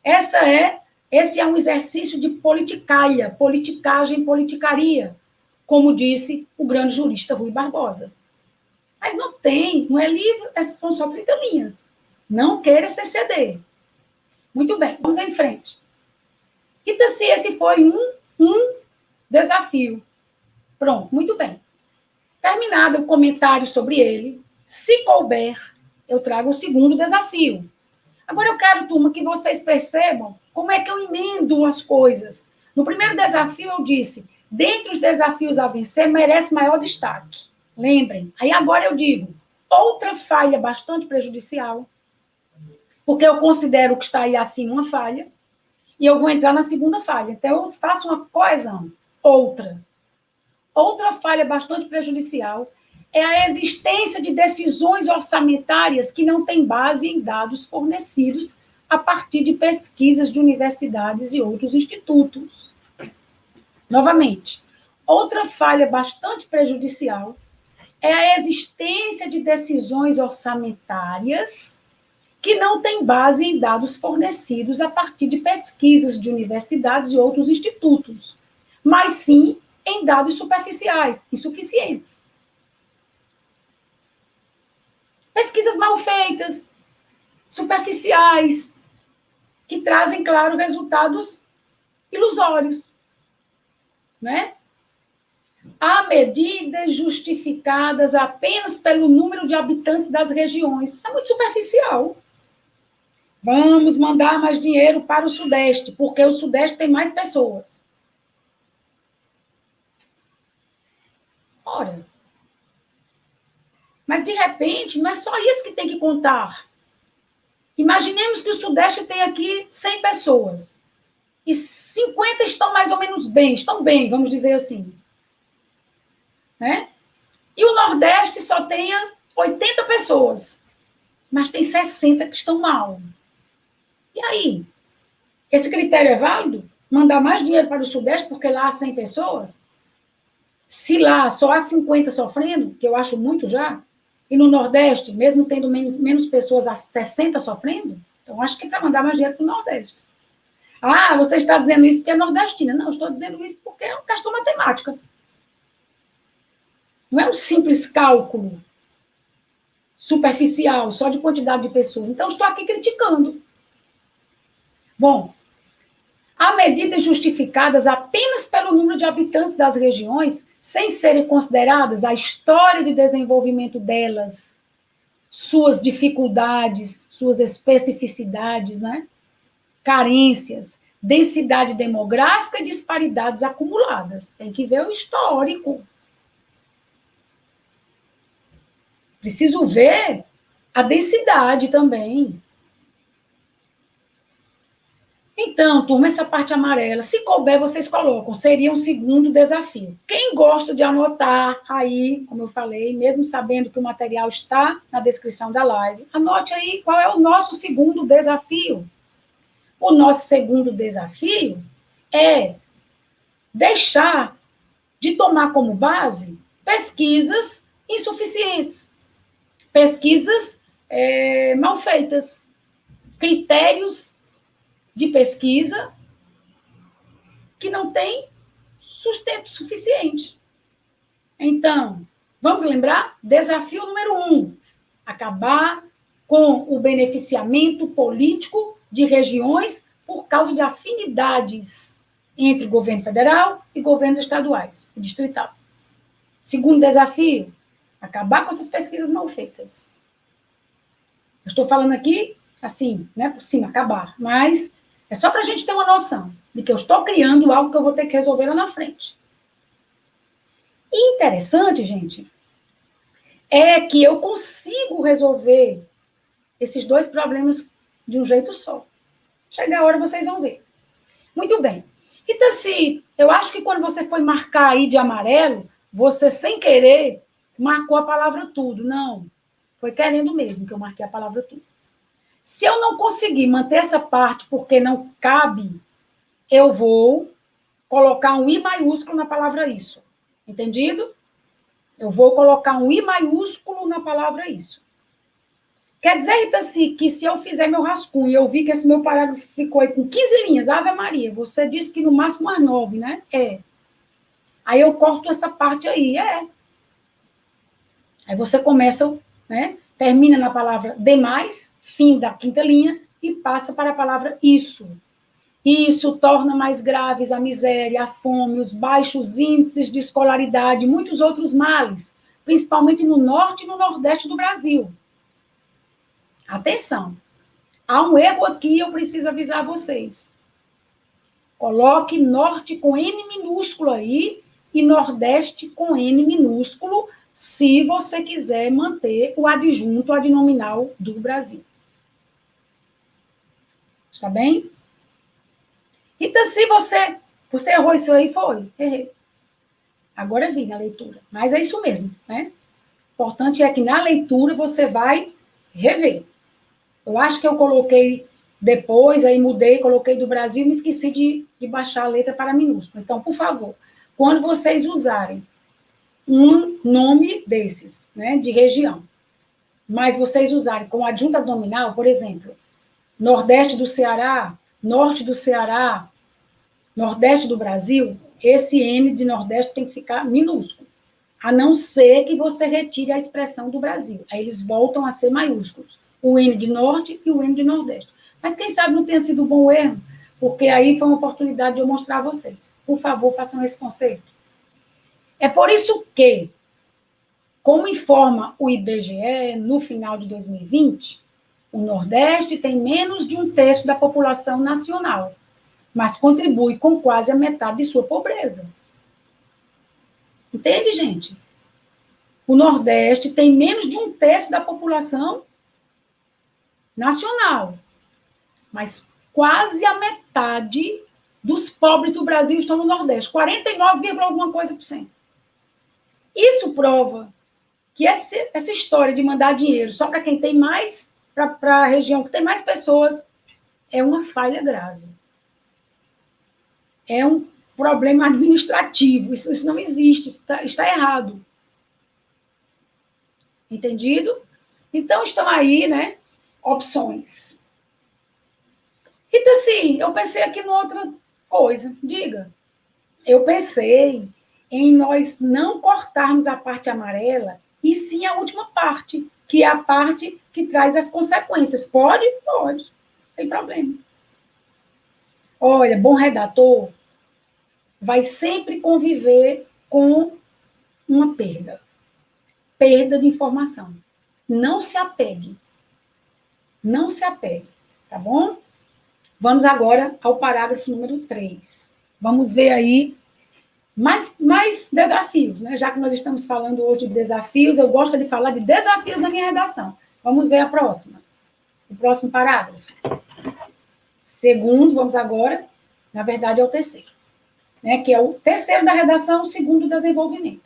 Speaker 1: Esse é um exercício de politicalha, politicagem, politicaria, como disse o grande jurista Rui Barbosa. Mas não tem, não é livro, são só 30 linhas. Não queira se exceder. Muito bem, vamos em frente. Então, se esse foi um desafio. Pronto, muito bem. Terminado o comentário sobre ele, se couber, eu trago o segundo desafio. Agora eu quero, turma, que vocês percebam como é que eu emendo as coisas. No primeiro desafio eu disse, dentre os desafios a vencer, merece maior destaque. Lembrem. Aí agora eu digo, outra falha bastante prejudicial, porque eu considero que está aí acima uma falha, e eu vou entrar na segunda falha. Então eu faço uma coesão. Outra falha bastante prejudicial é a existência de decisões orçamentárias que não têm base em dados fornecidos a partir de pesquisas de universidades e outros institutos. Novamente, outra falha bastante prejudicial é a existência de decisões orçamentárias que não têm base em dados fornecidos a partir de pesquisas de universidades e outros institutos, mas sim em dados superficiais, insuficientes. Pesquisas mal feitas, superficiais, que trazem, claro, resultados ilusórios. Né? Há medidas justificadas apenas pelo número de habitantes das regiões. Isso é muito superficial. Vamos mandar mais dinheiro para o Sudeste, porque o Sudeste tem mais pessoas. Ora, mas de repente não é só isso que tem que contar. Imaginemos que o Sudeste tem aqui 100 pessoas. E 50 estão mais ou menos bem, estão bem, vamos dizer assim. Né? E o Nordeste só tenha 80 pessoas, mas tem 60 que estão mal. E aí? Esse critério é válido? Mandar mais dinheiro para o Sudeste porque lá há 100 pessoas? Se lá só há 50 sofrendo, que eu acho muito já, e no Nordeste, mesmo tendo menos pessoas, há 60 sofrendo, então acho que é para mandar mais dinheiro para o Nordeste. Ah, você está dizendo isso porque é nordestina. Não, estou dizendo isso porque é uma questão matemática. Não é um simples cálculo. superficial, só de quantidade de pessoas. Então, estou aqui criticando. Bom, há medidas justificadas apenas pelo número de habitantes das regiões, sem serem consideradas a história de desenvolvimento delas, suas dificuldades, suas especificidades, né? Carências, densidade demográfica e disparidades acumuladas. Tem que ver o histórico. Preciso ver a densidade também. Então, turma, essa parte amarela, se couber, vocês colocam, seria um segundo desafio. Quem gosta de anotar aí, como eu falei, mesmo sabendo que o material está na descrição da live, anote aí qual é o nosso segundo desafio. O nosso segundo desafio é deixar de tomar como base pesquisas insuficientes, pesquisas mal feitas, critérios de pesquisa que não têm sustento suficiente. Então, vamos lembrar? Desafio número 1, acabar com o beneficiamento político de regiões por causa de afinidades entre governo federal e governos estaduais e distrital. Segundo desafio, acabar com essas pesquisas mal feitas. Eu estou falando aqui, assim, né, por cima, acabar, mas é só para a gente ter uma noção de que eu estou criando algo que eu vou ter que resolver lá na frente. E interessante, gente, é que eu consigo resolver esses dois problemas de um jeito só. Chega a hora, vocês vão ver. Muito bem. Então, se eu acho que quando você foi marcar aí de amarelo, você, sem querer, marcou a palavra tudo. Não. Foi querendo mesmo que eu marquei a palavra tudo. Se eu não conseguir manter essa parte porque não cabe, eu vou colocar um I maiúsculo na palavra isso. Entendido? Eu vou colocar um I maiúsculo na palavra isso. Quer dizer, Itaci, que se eu fizer meu rascunho e eu vi que esse meu parágrafo ficou aí com 15 linhas, Ave Maria, você disse que no máximo mais 9, né? É. Aí eu corto essa parte aí, Aí você começa, né? Termina na palavra demais, fim da quinta linha, e passa para a palavra isso. Isso torna mais graves a miséria, a fome, os baixos índices de escolaridade e muitos outros males, principalmente no norte e no nordeste do Brasil. Atenção, há um erro aqui, eu preciso avisar vocês. Coloque norte com N minúsculo aí e nordeste com N minúsculo, se você quiser manter o adjunto adnominal do Brasil. Está bem? Então, se você errou isso aí, foi, errei. Agora vi na leitura. Mas é isso mesmo, né? O importante é que na leitura você vai rever. Eu acho que eu coloquei depois, aí mudei, coloquei do Brasil e me esqueci de baixar a letra para minúsculo. Então, por favor, quando vocês usarem um nome desses, né, de região, mas vocês usarem com adjunta nominal, por exemplo, Nordeste do Ceará, Norte do Ceará, Nordeste do Brasil, esse N de Nordeste tem que ficar minúsculo, a não ser que você retire a expressão do Brasil. Aí eles voltam a ser maiúsculos, o N de Norte e o N de Nordeste. Mas quem sabe não tenha sido um bom erro, porque aí foi uma oportunidade de eu mostrar a vocês. Por favor, façam esse conserto. É por isso que, como informa o IBGE, no final de 2020, o Nordeste tem menos de 1/3 da população nacional, mas contribui com quase a metade de sua pobreza. Entende, gente? O Nordeste tem menos de 1/3 da população nacional, mas quase a metade dos pobres do Brasil estão no Nordeste, 49, alguma coisa por cento. Isso prova que essa história de mandar dinheiro só para quem tem mais, para a região que tem mais pessoas, é uma falha grave. É um problema administrativo. Isso não existe, está errado. Entendido? Então, estão aí, né, opções. Então, assim, eu pensei aqui em outra coisa. Diga. Eu pensei em nós não cortarmos a parte amarela, e sim a última parte, que é a parte que traz as consequências. Pode? Pode, sem problema. Olha, bom redator vai sempre conviver com uma perda. Perda de informação. Não se apegue. Não se apegue, tá bom? Vamos agora ao parágrafo número 3. Vamos ver aí mais desafios, né? Já que nós estamos falando hoje de desafios, eu gosto de falar de desafios na minha redação. Vamos ver a próxima. O próximo parágrafo. Segundo, vamos agora, na verdade, é o terceiro, né? Que é o terceiro da redação, o segundo do desenvolvimento.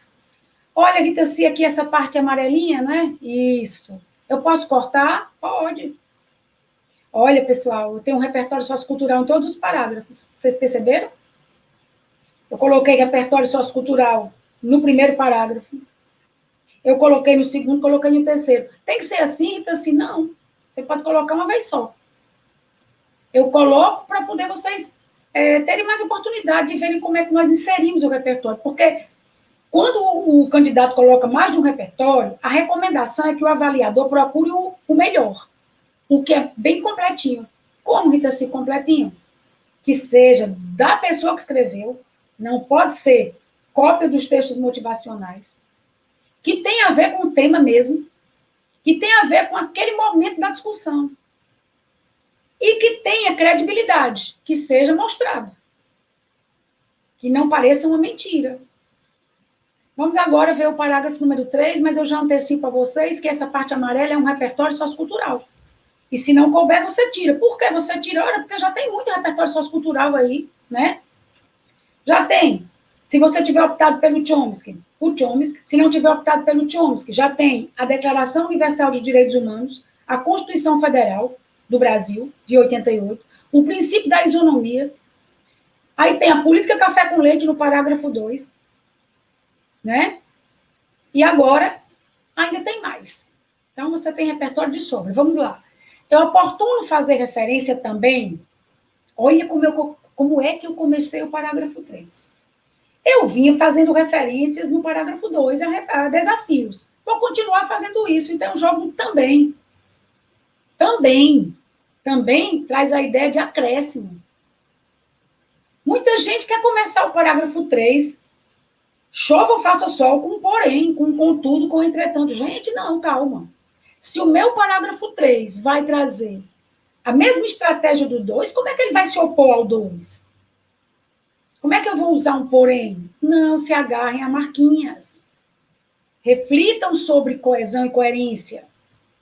Speaker 1: Olha, Rita, se aqui essa parte amarelinha, né? Isso. Eu posso cortar? Pode. Olha, pessoal, eu tenho um repertório sociocultural em todos os parágrafos. Vocês perceberam? Eu coloquei repertório sociocultural no primeiro parágrafo. Eu coloquei no segundo, coloquei no terceiro. Tem que ser assim, Rita? Assim, não. Você pode colocar uma vez só. Eu coloco para poder vocês terem mais oportunidade de verem como é que nós inserimos o repertório. Porque quando o candidato coloca mais de um repertório, a recomendação é que o avaliador procure o melhor, o que é bem completinho. Como, Rita, assim, completinho? Que seja da pessoa que escreveu, não pode ser cópia dos textos motivacionais, que tenha a ver com o tema mesmo, que tenha a ver com aquele momento da discussão, e que tenha credibilidade, que seja mostrado, que não pareça uma mentira. Vamos agora ver o parágrafo número 3, mas eu já antecipo a vocês que essa parte amarela é um repertório sociocultural. E se não couber, você tira. Por que você tira? Ora, porque já tem muito repertório sociocultural aí, né? Já tem. Se você tiver optado pelo Chomsky, o Chomsky. Se não tiver optado pelo Chomsky, já tem a Declaração Universal dos Direitos Humanos, a Constituição Federal do Brasil, de 88, o princípio da isonomia. Aí tem a política café com leite no parágrafo 2, né? E agora, ainda tem mais. Então, você tem repertório de sobra. Vamos lá. É oportuno fazer referência também, olha como é que eu comecei o parágrafo 3. Eu vinha fazendo referências no parágrafo 2 a desafios. Vou continuar fazendo isso, então eu jogo também. Também traz a ideia de acréscimo. Muita gente quer começar o parágrafo 3, chova ou faça sol, com porém, com contudo, com entretanto. Gente, não, calma. Se o meu parágrafo 3 vai trazer a mesma estratégia do 2, como é que ele vai se opor ao 2? Como é que eu vou usar um porém? Não se agarrem a marquinhas. Reflitam sobre coesão e coerência.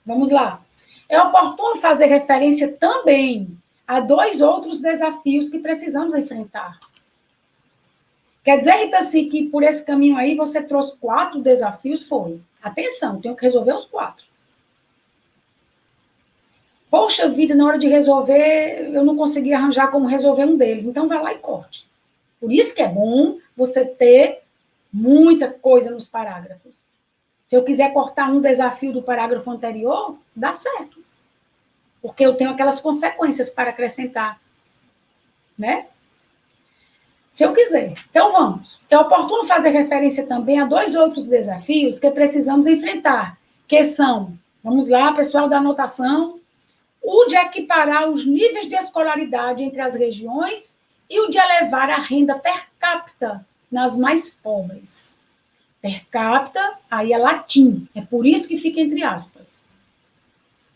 Speaker 1: Vamos lá. É oportuno fazer referência também a 2 outros desafios que precisamos enfrentar. Quer dizer, Rita, assim, que por esse caminho aí você trouxe 4 desafios? Foi. Atenção, tenho que resolver os 4. Poxa vida, na hora de resolver, eu não consegui arranjar como resolver um deles. Então, vai lá e corte. Por isso que é bom você ter muita coisa nos parágrafos. Se eu quiser cortar um desafio do parágrafo anterior, dá certo. Porque eu tenho aquelas consequências para acrescentar. Né? Se eu quiser. Então, vamos. É oportuno fazer referência também a 2 outros desafios que precisamos enfrentar, que são, vamos lá, pessoal da anotação, o de equiparar os níveis de escolaridade entre as regiões e o de elevar a renda per capita nas mais pobres. Per capita, aí é latim, é por isso que fica entre aspas.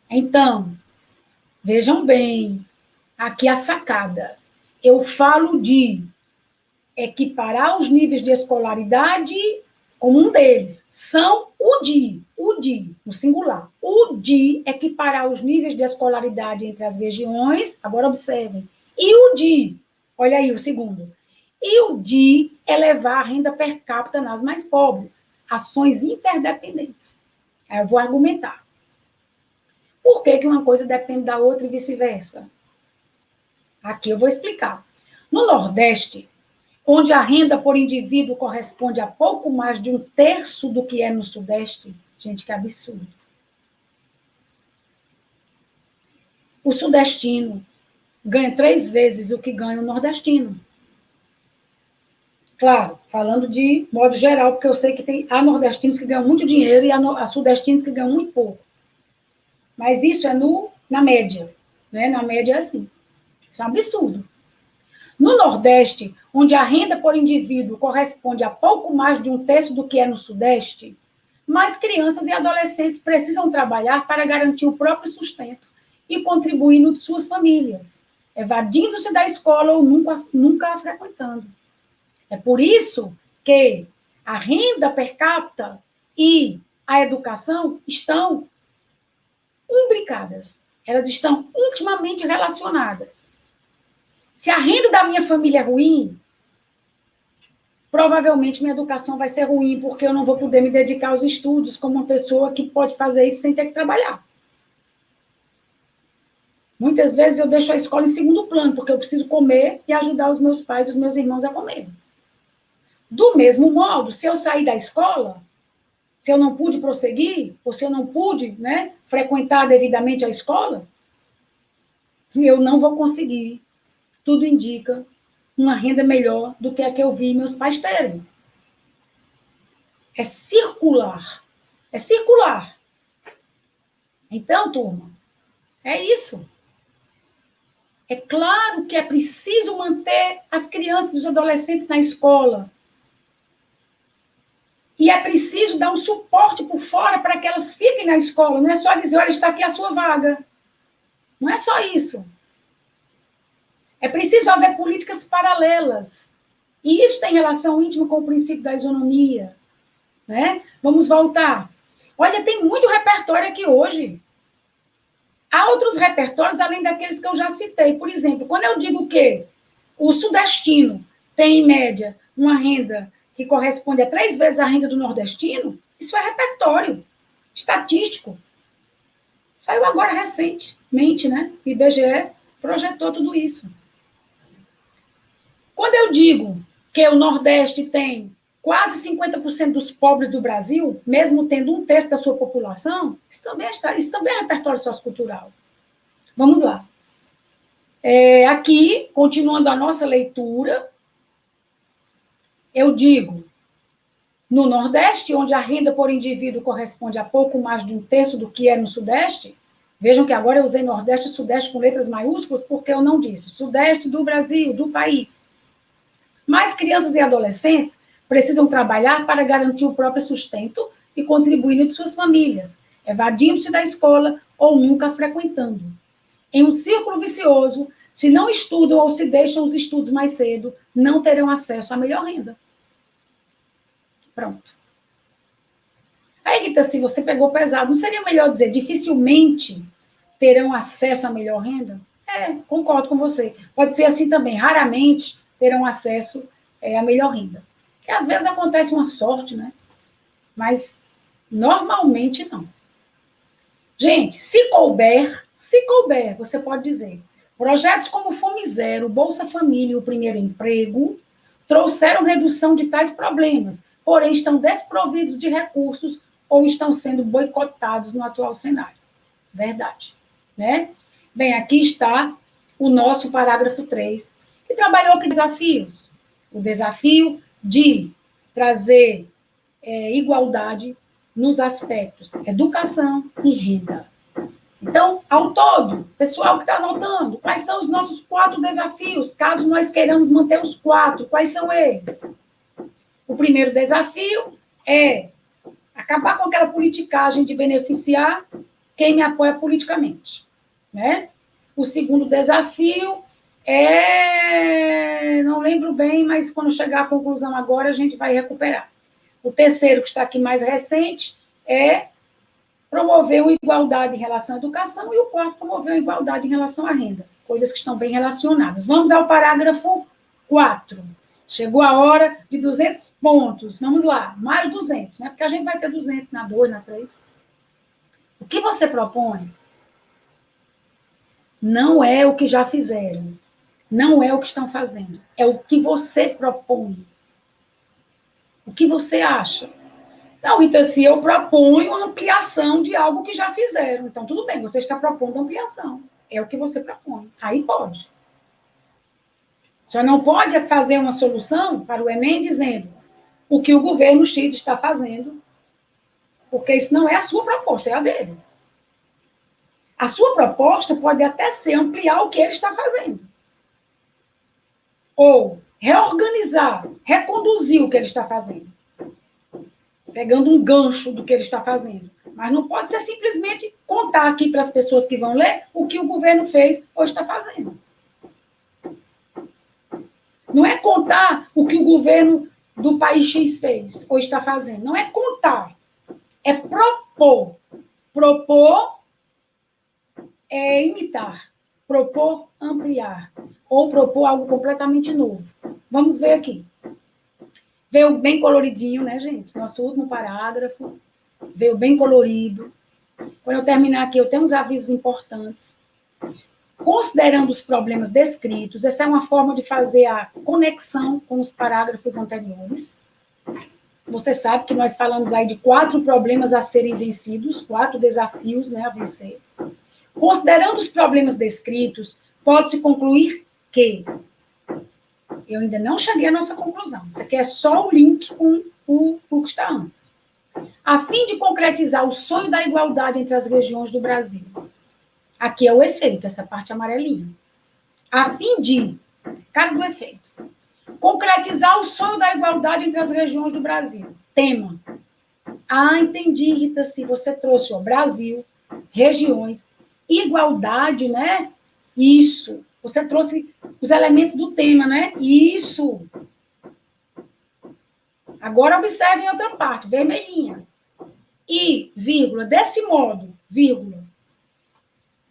Speaker 1: Então, vejam bem, aqui a sacada. Eu falo de equiparar os níveis de escolaridade como um deles. São o de, no singular. O de equiparar os níveis de escolaridade entre as regiões, agora observem. E o de, olha aí o segundo. E o de elevar a renda per capita nas mais pobres. Ações interdependentes. Aí eu vou argumentar. Por que uma coisa depende da outra e vice-versa? Aqui eu vou explicar. No Nordeste, onde a renda por indivíduo corresponde a pouco mais de 1/3 do que é no Sudeste, gente, que absurdo. O sudestino ganha 3 vezes o que ganha o nordestino. Claro, falando de modo geral, porque eu sei que há nordestinos que ganham muito dinheiro e há sudestinos que ganham muito pouco. Mas isso é na média, né? Na média é assim. Isso é um absurdo. No Nordeste, onde a renda por indivíduo corresponde a pouco mais de um terço do que é no Sudeste, mais crianças e adolescentes precisam trabalhar para garantir o próprio sustento e contribuir no de suas famílias, evadindo-se da escola ou nunca a frequentando. É por isso que a renda per capita e a educação estão imbricadas. Elas estão intimamente relacionadas. Se a renda da minha família é ruim, provavelmente minha educação vai ser ruim, porque eu não vou poder me dedicar aos estudos como uma pessoa que pode fazer isso sem ter que trabalhar. Muitas vezes eu deixo a escola em segundo plano, porque eu preciso comer e ajudar os meus pais e os meus irmãos a comer. Do mesmo modo, se eu sair da escola, se eu não pude prosseguir, ou se eu não pude, né, frequentar devidamente a escola, eu não vou conseguir, tudo indica, uma renda melhor do que a que eu vi meus pais terem. É circular. É circular. Então, turma, é isso. É claro que é preciso manter as crianças e os adolescentes na escola. E é preciso dar um suporte por fora para que elas fiquem na escola. Não é só dizer, olha, está aqui a sua vaga. Não é só isso. É preciso haver políticas paralelas. E isso tem relação íntima com o princípio da isonomia. Né? Vamos voltar. Olha, tem muito repertório aqui hoje. Há outros repertórios além daqueles que eu já citei. Por exemplo, quando eu digo que o sudestino tem, em média, uma renda que corresponde a 3 vezes a renda do nordestino, isso é repertório estatístico. Saiu agora recentemente, né? O IBGE projetou tudo isso. Quando eu digo que o Nordeste tem quase 50% dos pobres do Brasil, mesmo tendo um terço da sua população, isso também é repertório sociocultural. Vamos lá. Aqui, continuando a nossa leitura, eu digo, no Nordeste, onde a renda por indivíduo corresponde a pouco mais de um terço do que é no Sudeste, vejam que agora eu usei Nordeste e Sudeste com letras maiúsculas, porque eu não disse Sudeste do Brasil, do país. Mais crianças e adolescentes precisam trabalhar para garantir o próprio sustento e contribuir de suas famílias, evadindo-se da escola ou nunca frequentando. Em um círculo vicioso, se não estudam ou se deixam os estudos mais cedo, não terão acesso à melhor renda. Pronto. Aí, Rita, se você pegou pesado, não seria melhor dizer dificilmente terão acesso à melhor renda? Concordo com você. Pode ser assim também. Raramente terão acesso à melhor renda. Que às vezes acontece uma sorte, né? Mas normalmente não. Gente, se couber, você pode dizer, projetos como Fome Zero, Bolsa Família e o Primeiro Emprego trouxeram redução de tais problemas, porém estão desprovidos de recursos ou estão sendo boicotados no atual cenário. Verdade, né? Bem, aqui está o nosso parágrafo 3, que trabalhou com desafios. O desafio de trazer igualdade nos aspectos educação e renda. Então, ao todo, pessoal que está anotando, quais são os nossos 4 desafios, caso nós queiramos manter os 4, quais são eles? O primeiro desafio é acabar com aquela politicagem de beneficiar quem me apoia politicamente, né? O segundo desafio não lembro bem, mas quando chegar à conclusão agora, a gente vai recuperar. O terceiro, que está aqui mais recente, é promover uma igualdade em relação à educação, e o quarto, promover uma igualdade em relação à renda. Coisas que estão bem relacionadas. Vamos ao parágrafo 4. Chegou a hora de 200 pontos. Vamos lá, mais 200, né? Porque a gente vai ter 200 na 2, na 3. O que você propõe não é o que já fizeram, não é o que estão fazendo, é o que você propõe. O que você acha? Não, então, se eu proponho a ampliação de algo que já fizeram, então tudo bem, você está propondo ampliação. É o que você propõe. Aí pode. Só não pode fazer uma solução para o Enem dizendo o que o governo X está fazendo, porque isso não é a sua proposta, é a dele. A sua proposta pode até ser ampliar o que ele está fazendo. Ou reorganizar, reconduzir o que ele está fazendo. Pegando um gancho do que ele está fazendo. Mas não pode ser simplesmente contar aqui para as pessoas que vão ler o que o governo fez ou está fazendo. Não é contar o que o governo do país X fez ou está fazendo. Não é contar. É propor. Propor é imitar. Propor, ampliar. Ou propor algo completamente novo. Vamos ver aqui. Veio bem coloridinho, né, gente? Nosso último parágrafo. Veio bem colorido. Quando eu terminar aqui, eu tenho uns avisos importantes. Considerando os problemas descritos, essa é uma forma de fazer a conexão com os parágrafos anteriores. Você sabe que nós falamos aí de 4 problemas a serem vencidos, 4 desafios, né, a vencer. Considerando os problemas descritos, pode-se concluir que... Eu ainda não cheguei à nossa conclusão. Isso aqui é só o link com o que está antes. A fim de concretizar o sonho da igualdade entre as regiões do Brasil. Aqui é o efeito, essa parte amarelinha. A fim de... Cara do efeito. Concretizar o sonho da igualdade entre as regiões do Brasil. Tema. Ah, entendi, Rita, se você trouxe o Brasil, regiões, igualdade, né? Isso. Você trouxe os elementos do tema, né? Isso. Agora observem outra parte, vermelhinha. E, vírgula, desse modo, vírgula.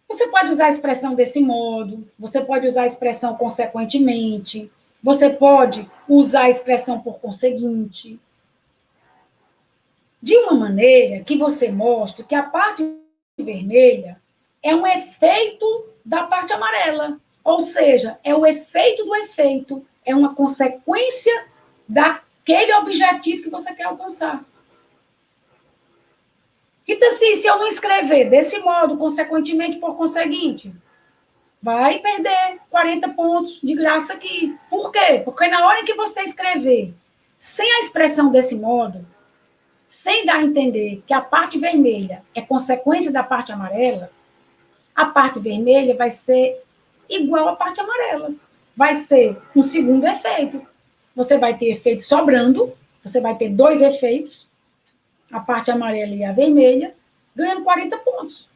Speaker 1: Você pode usar a expressão desse modo, você pode usar a expressão consequentemente, você pode usar a expressão por conseguinte. De uma maneira que você mostre que a parte vermelha é um efeito da parte amarela. Ou seja, é o efeito do efeito, é uma consequência daquele objetivo que você quer alcançar. Então, assim, se eu não escrever desse modo, consequentemente, por conseguinte, vai perder 40 pontos de graça aqui. Por quê? Porque na hora que você escrever sem a expressão desse modo, sem dar a entender que a parte vermelha é consequência da parte amarela, a parte vermelha vai ser igual à parte amarela. Vai ser um segundo efeito. Você vai ter efeito sobrando, você vai ter 2 efeitos, a parte amarela e a vermelha, ganhando 40 pontos.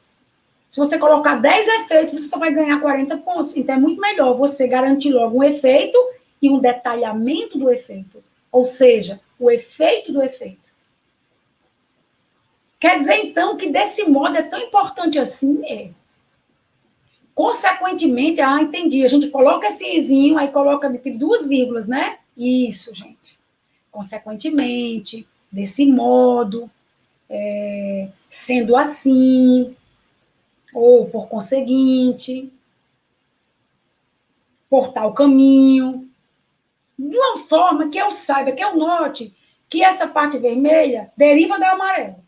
Speaker 1: Se você colocar 10 efeitos, você só vai ganhar 40 pontos. Então, é muito melhor você garantir logo um efeito e um detalhamento do efeito. Ou seja, o efeito do efeito. Quer dizer, então, que desse modo é tão importante assim? É. Consequentemente, entendi. A gente coloca esse izinho, aí coloca entre 2 vírgulas, né? Isso, gente. Consequentemente, desse modo, sendo assim, ou por conseguinte, por tal caminho, de uma forma que eu saiba, que eu note que essa parte vermelha deriva da amarela.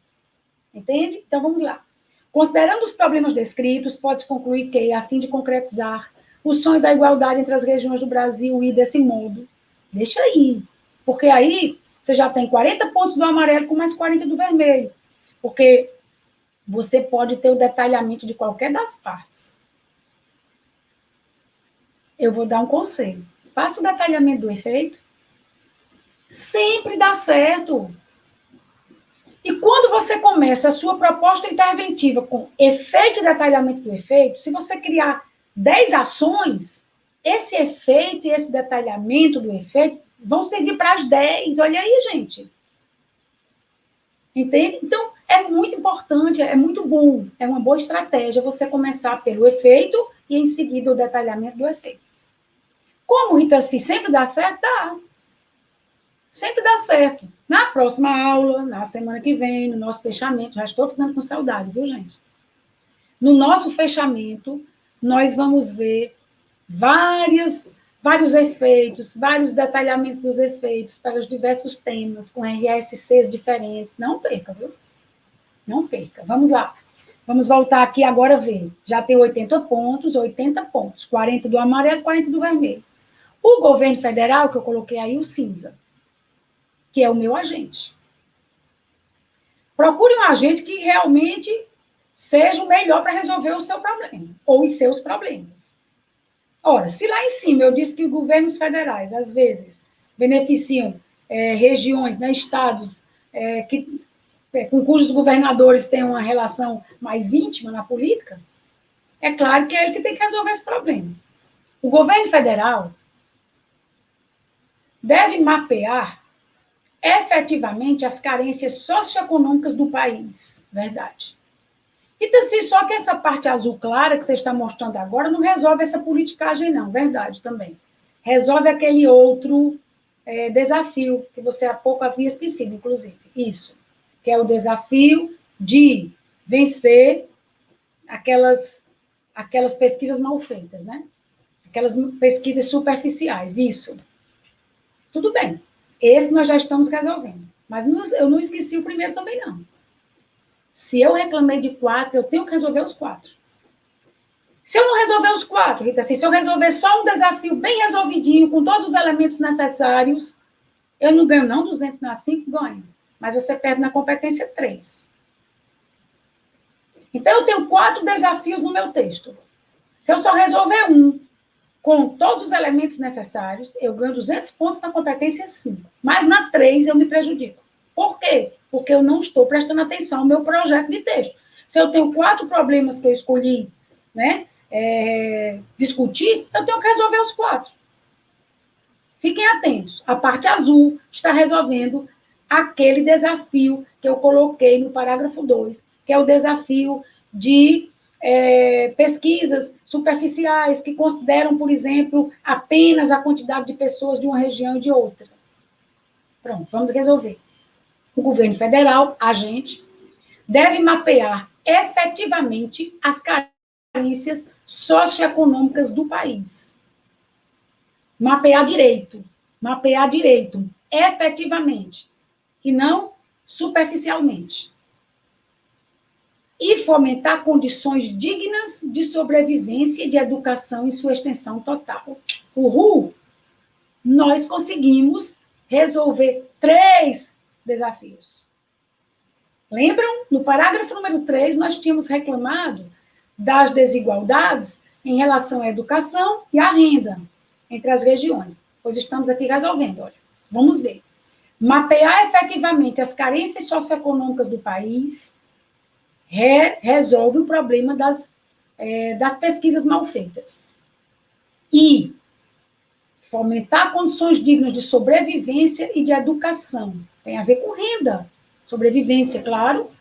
Speaker 1: Entende? Então, vamos lá. Considerando os problemas descritos, pode-se concluir que, a fim de concretizar o sonho da igualdade entre as regiões do Brasil e desse modo, deixa aí, porque aí você já tem 40 pontos do amarelo com mais 40 do vermelho, porque você pode ter o detalhamento de qualquer das partes. Eu vou dar um conselho. Faça o detalhamento do efeito. Sempre dá certo. E quando você começa a sua proposta interventiva com efeito e detalhamento do efeito, se você criar 10 ações, esse efeito e esse detalhamento do efeito vão servir para as 10. Olha aí, gente. Entende? Então, é muito importante, é muito bom, é uma boa estratégia você começar pelo efeito e, em seguida, o detalhamento do efeito. Como, Rita, se sempre dá certo? Dá. Sempre dá certo. Na próxima aula, na semana que vem, no nosso fechamento, já estou ficando com saudade, viu, gente? No nosso fechamento, nós vamos ver vários efeitos, vários detalhamentos dos efeitos para os diversos temas, com RSCs diferentes. Não perca, viu? Não perca. Vamos lá. Vamos voltar aqui agora a ver. Já tem 80 pontos, 40 do amarelo, 40 do vermelho. O governo federal, que eu coloquei aí, o cinza, que é o meu agente. Procure um agente que realmente seja o melhor para resolver o seu problema, ou os seus problemas. Ora, se lá em cima eu disse que os governos federais, às vezes, beneficiam regiões, né, estados, com cujos governadores têm uma relação mais íntima na política, é claro que é ele que tem que resolver esse problema. O governo federal deve mapear efetivamente as carências socioeconômicas do país, verdade. Então, assim, só que essa parte azul clara que você está mostrando agora não resolve essa politicagem, não, verdade também. Resolve aquele outro desafio que você há pouco havia esquecido, inclusive. Isso, que é o desafio de vencer aquelas pesquisas mal feitas, né? Aquelas pesquisas superficiais, isso. Tudo bem, esse nós já estamos resolvendo. Mas eu não esqueci o primeiro também, não. Se eu reclamei de 4, eu tenho que resolver os 4. Se eu não resolver os 4, Rita, assim, se eu resolver só um desafio bem resolvidinho, com todos os elementos necessários, eu não ganho, não, 200 na 5, ganho. Mas você perde na competência 3. Então, eu tenho 4 desafios no meu texto. Se eu só resolver um, com todos os elementos necessários, eu ganho 200 pontos na competência 5. Mas na 3, eu me prejudico. Por quê? Porque eu não estou prestando atenção ao meu projeto de texto. Se eu tenho 4 problemas que eu escolhi, né, discutir, eu tenho que resolver os 4. Fiquem atentos. A parte azul está resolvendo aquele desafio que eu coloquei no parágrafo 2, que é o desafio de pesquisas superficiais que consideram, por exemplo, apenas a quantidade de pessoas de uma região e de outra. Pronto, vamos resolver. O governo federal, a gente, deve mapear efetivamente as carências socioeconômicas do país. Mapear direito, efetivamente, e não superficialmente. E fomentar condições dignas de sobrevivência e de educação em sua extensão total. Uhul! Nós conseguimos resolver 3 desafios. Lembram? No parágrafo número 3, nós tínhamos reclamado das desigualdades em relação à educação e à renda entre as regiões. Pois estamos aqui resolvendo, olha. Vamos ver. Mapear efetivamente as carências socioeconômicas do país resolve o problema das pesquisas mal feitas. E fomentar condições dignas de sobrevivência e de educação. Tem a ver com renda, sobrevivência, claro,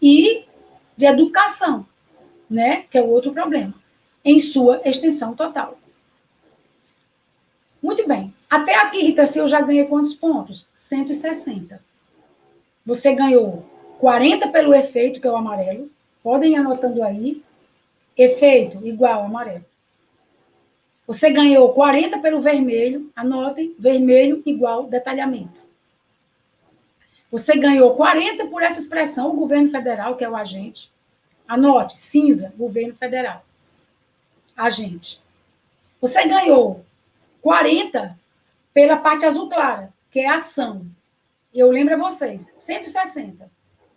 Speaker 1: e de educação, né? Que é o outro problema, em sua extensão total. Muito bem. Até aqui, Rita, se eu já ganhei quantos pontos? 160. Você ganhou 40 pelo efeito, que é o amarelo. Podem ir anotando aí. Efeito igual amarelo. Você ganhou 40 pelo vermelho. Anotem, vermelho igual detalhamento. Você ganhou 40 por essa expressão, o governo federal, que é o agente. Anote, cinza, governo federal. Agente. Você ganhou 40 pela parte azul clara, que é ação. E eu lembro a vocês, 160.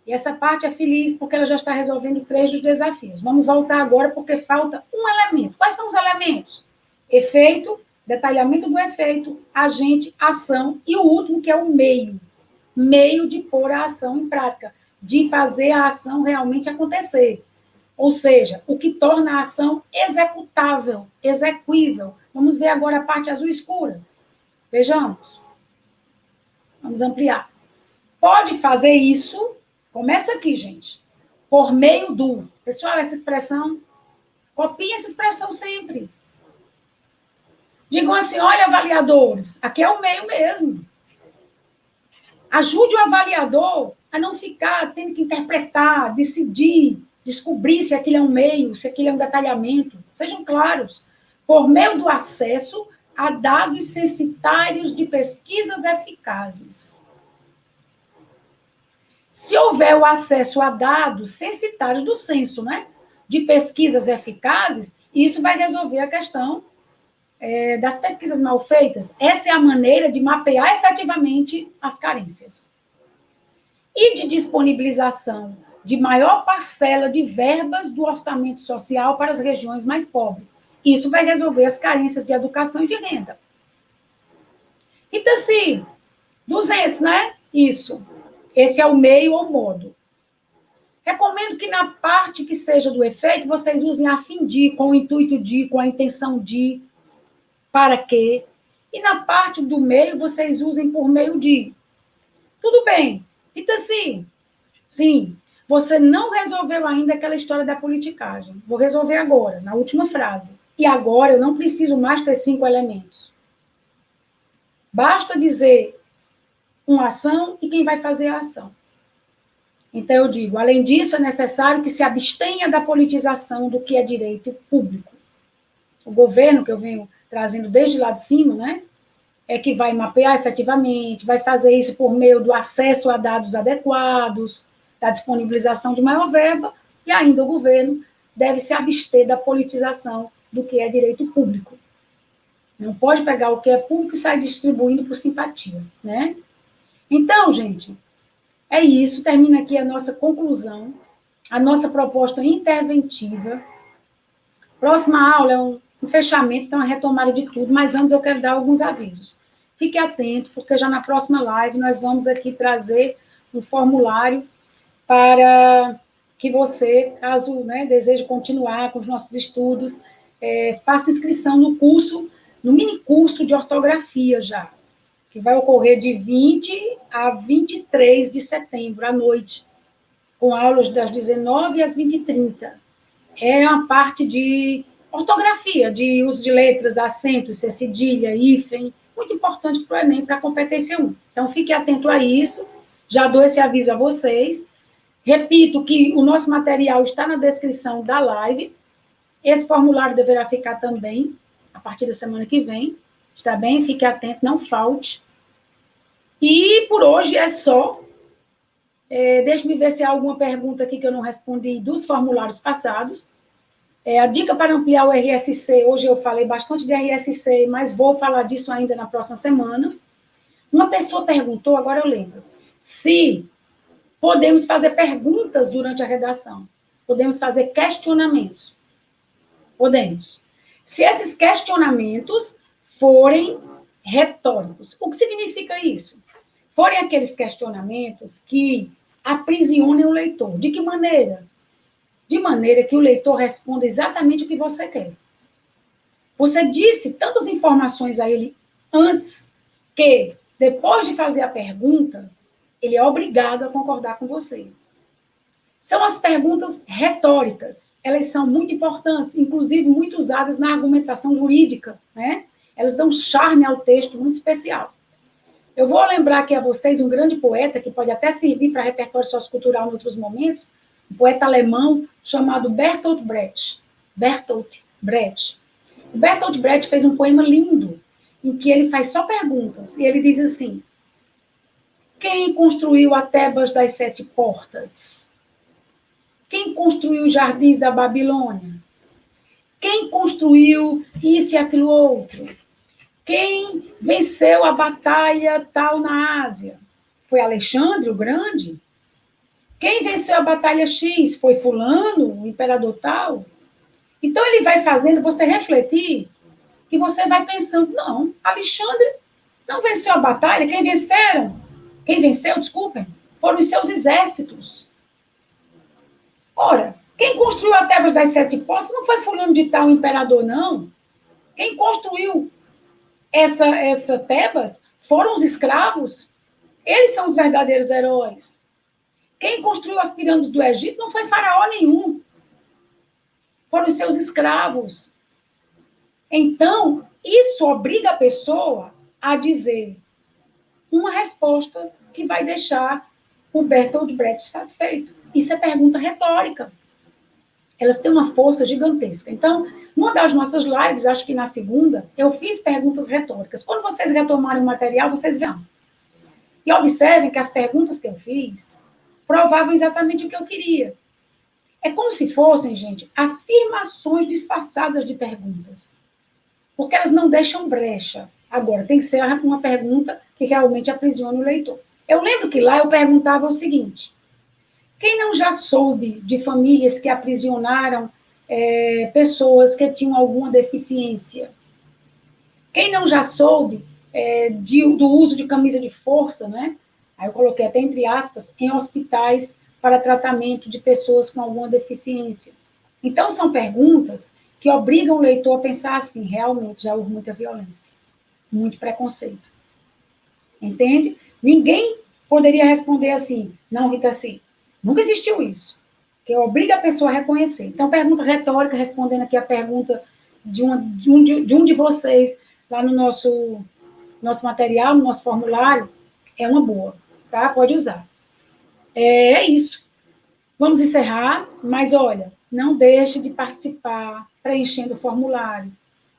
Speaker 1: E essa parte é feliz porque ela já está resolvendo 3 dos desafios. Vamos voltar agora porque falta um elemento. Quais são os elementos? Efeito, detalhamento do efeito, agente, ação e o último, que é o meio. Meio de pôr a ação em prática, de fazer a ação realmente acontecer. Ou seja, o que torna a ação executável, execuível. Vamos ver agora a parte azul escura. Vejamos. Vamos ampliar. Pode fazer isso, começa aqui, gente, por meio do... Pessoal, essa expressão, copiem essa expressão sempre. Digam assim, olha, avaliadores, aqui é o meio mesmo. Ajude o avaliador a não ficar tendo que interpretar, decidir, descobrir se aquilo é um meio, se aquilo é um detalhamento. Sejam claros. Por meio do acesso a dados censitários de pesquisas eficazes. Se houver o acesso a dados censitários do censo, né, de pesquisas eficazes, isso vai resolver a questão das pesquisas mal feitas. Essa é a maneira de mapear efetivamente as carências. E de disponibilização de maior parcela de verbas do orçamento social para as regiões mais pobres. Isso vai resolver as carências de educação e de renda. Então, assim, 200, né? Isso. Esse é o meio ou modo. Recomendo que na parte que seja do efeito, vocês usem a fim de, com o intuito de, com a intenção de, para quê. E na parte do meio, vocês usem por meio de. Tudo bem. Então, assim, sim, você não resolveu ainda aquela história da politicagem. Vou resolver agora, na última frase. E agora eu não preciso mais ter 5 elementos. Basta dizer uma ação e quem vai fazer a ação. Então, eu digo, além disso, é necessário que se abstenha da politização do que é direito público. O governo, que eu venho trazendo desde lá de cima, né, é que vai mapear efetivamente, vai fazer isso por meio do acesso a dados adequados, da disponibilização de maior verba, e ainda o governo deve se abster da politização do que é direito público. Não pode pegar o que é público e sair distribuindo por simpatia, né? Então, gente, é isso, termina aqui a nossa conclusão, a nossa proposta interventiva. Próxima aula é um fechamento, então uma retomada de tudo, mas antes eu quero dar alguns avisos. Fique atento, porque já na próxima live nós vamos aqui trazer um formulário para que você, caso deseje continuar com os nossos estudos, faça inscrição no curso, no mini curso de ortografia já, que vai ocorrer de 20 a 23 de setembro, à noite, com aulas das 19 às 20h30. É uma parte de ortografia, de uso de letras, acentos, cedilha, hífen, muito importante para o Enem, para a competência 1. Então, fique atento a isso, já dou esse aviso a vocês. Repito que o nosso material está na descrição da live, esse formulário deverá ficar também, a partir da semana que vem, está bem? Fique atento, não falte. E por hoje é só. Deixe-me ver se há alguma pergunta aqui que eu não respondi dos formulários passados. A dica para ampliar o RSC, hoje eu falei bastante de RSC, mas vou falar disso ainda na próxima semana. Uma pessoa perguntou, agora eu lembro, se podemos fazer perguntas durante a redação, podemos fazer questionamentos. Podemos. Se esses questionamentos forem retóricos. O que significa isso? Forem aqueles questionamentos que aprisionem o leitor. De que maneira? De maneira que o leitor responda exatamente o que você quer. Você disse tantas informações a ele antes que, depois de fazer a pergunta, ele é obrigado a concordar com você. São as perguntas retóricas. Elas são muito importantes, inclusive muito usadas na argumentação jurídica, né? Elas dão um charme ao texto muito especial. Eu vou lembrar aqui a vocês um grande poeta, que pode até servir para repertório sociocultural em outros momentos, um poeta alemão chamado Bertolt Brecht. Bertolt Brecht. O Bertolt Brecht fez um poema lindo, em que ele faz só perguntas, e ele diz assim: quem construiu a Tebas das 7 portas? Quem construiu os jardins da Babilônia? Quem construiu isso e aquilo outro? Quem venceu a batalha tal na Ásia? Foi Alexandre o Grande? Quem venceu a batalha X? Foi fulano, o imperador tal? Então, ele vai fazendo você refletir e você vai pensando, não, Alexandre não venceu a batalha, quem venceu, desculpem, foram os seus exércitos. Ora, quem construiu a Tebas das 7 portas não foi fulano de tal imperador, não. Quem construiu essa Tebas foram os escravos. Eles são os verdadeiros heróis. Quem construiu as pirâmides do Egito não foi faraó nenhum. Foram os seus escravos. Então, isso obriga a pessoa a dizer uma resposta que vai deixar o Bertolt Brecht satisfeito. Isso é pergunta retórica. Elas têm uma força gigantesca. Então, numa das nossas lives, acho que na segunda, eu fiz perguntas retóricas. Quando vocês retomarem o material, vocês verão. E observem que as perguntas que eu fiz provavam exatamente o que eu queria. É como se fossem, gente, afirmações disfarçadas de perguntas. Porque elas não deixam brecha. Agora, tem que ser uma pergunta que realmente aprisione o leitor. Eu lembro que lá eu perguntava o seguinte: Quem não já soube de famílias que aprisionaram pessoas que tinham alguma deficiência? Quem não já soube do uso de camisa de força, né? Aí eu coloquei até entre aspas, em hospitais para tratamento de pessoas com alguma deficiência. Então, são perguntas que obrigam o leitor a pensar assim, realmente já houve muita violência, muito preconceito. Entende? Ninguém poderia responder assim, não, Rita, sim. Nunca existiu isso. Que obriga a pessoa a reconhecer. Então, pergunta retórica, respondendo aqui a pergunta de um de vocês, lá no nosso material, no nosso formulário, é uma boa, tá? Pode usar. É isso. Vamos encerrar, mas olha, não deixe de participar preenchendo o formulário.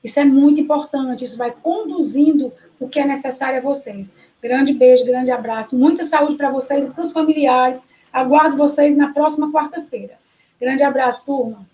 Speaker 1: Isso é muito importante, isso vai conduzindo o que é necessário a vocês. Grande beijo, grande abraço, muita saúde para vocês e para os familiares. Aguardo vocês na próxima quarta-feira. Grande abraço, turma.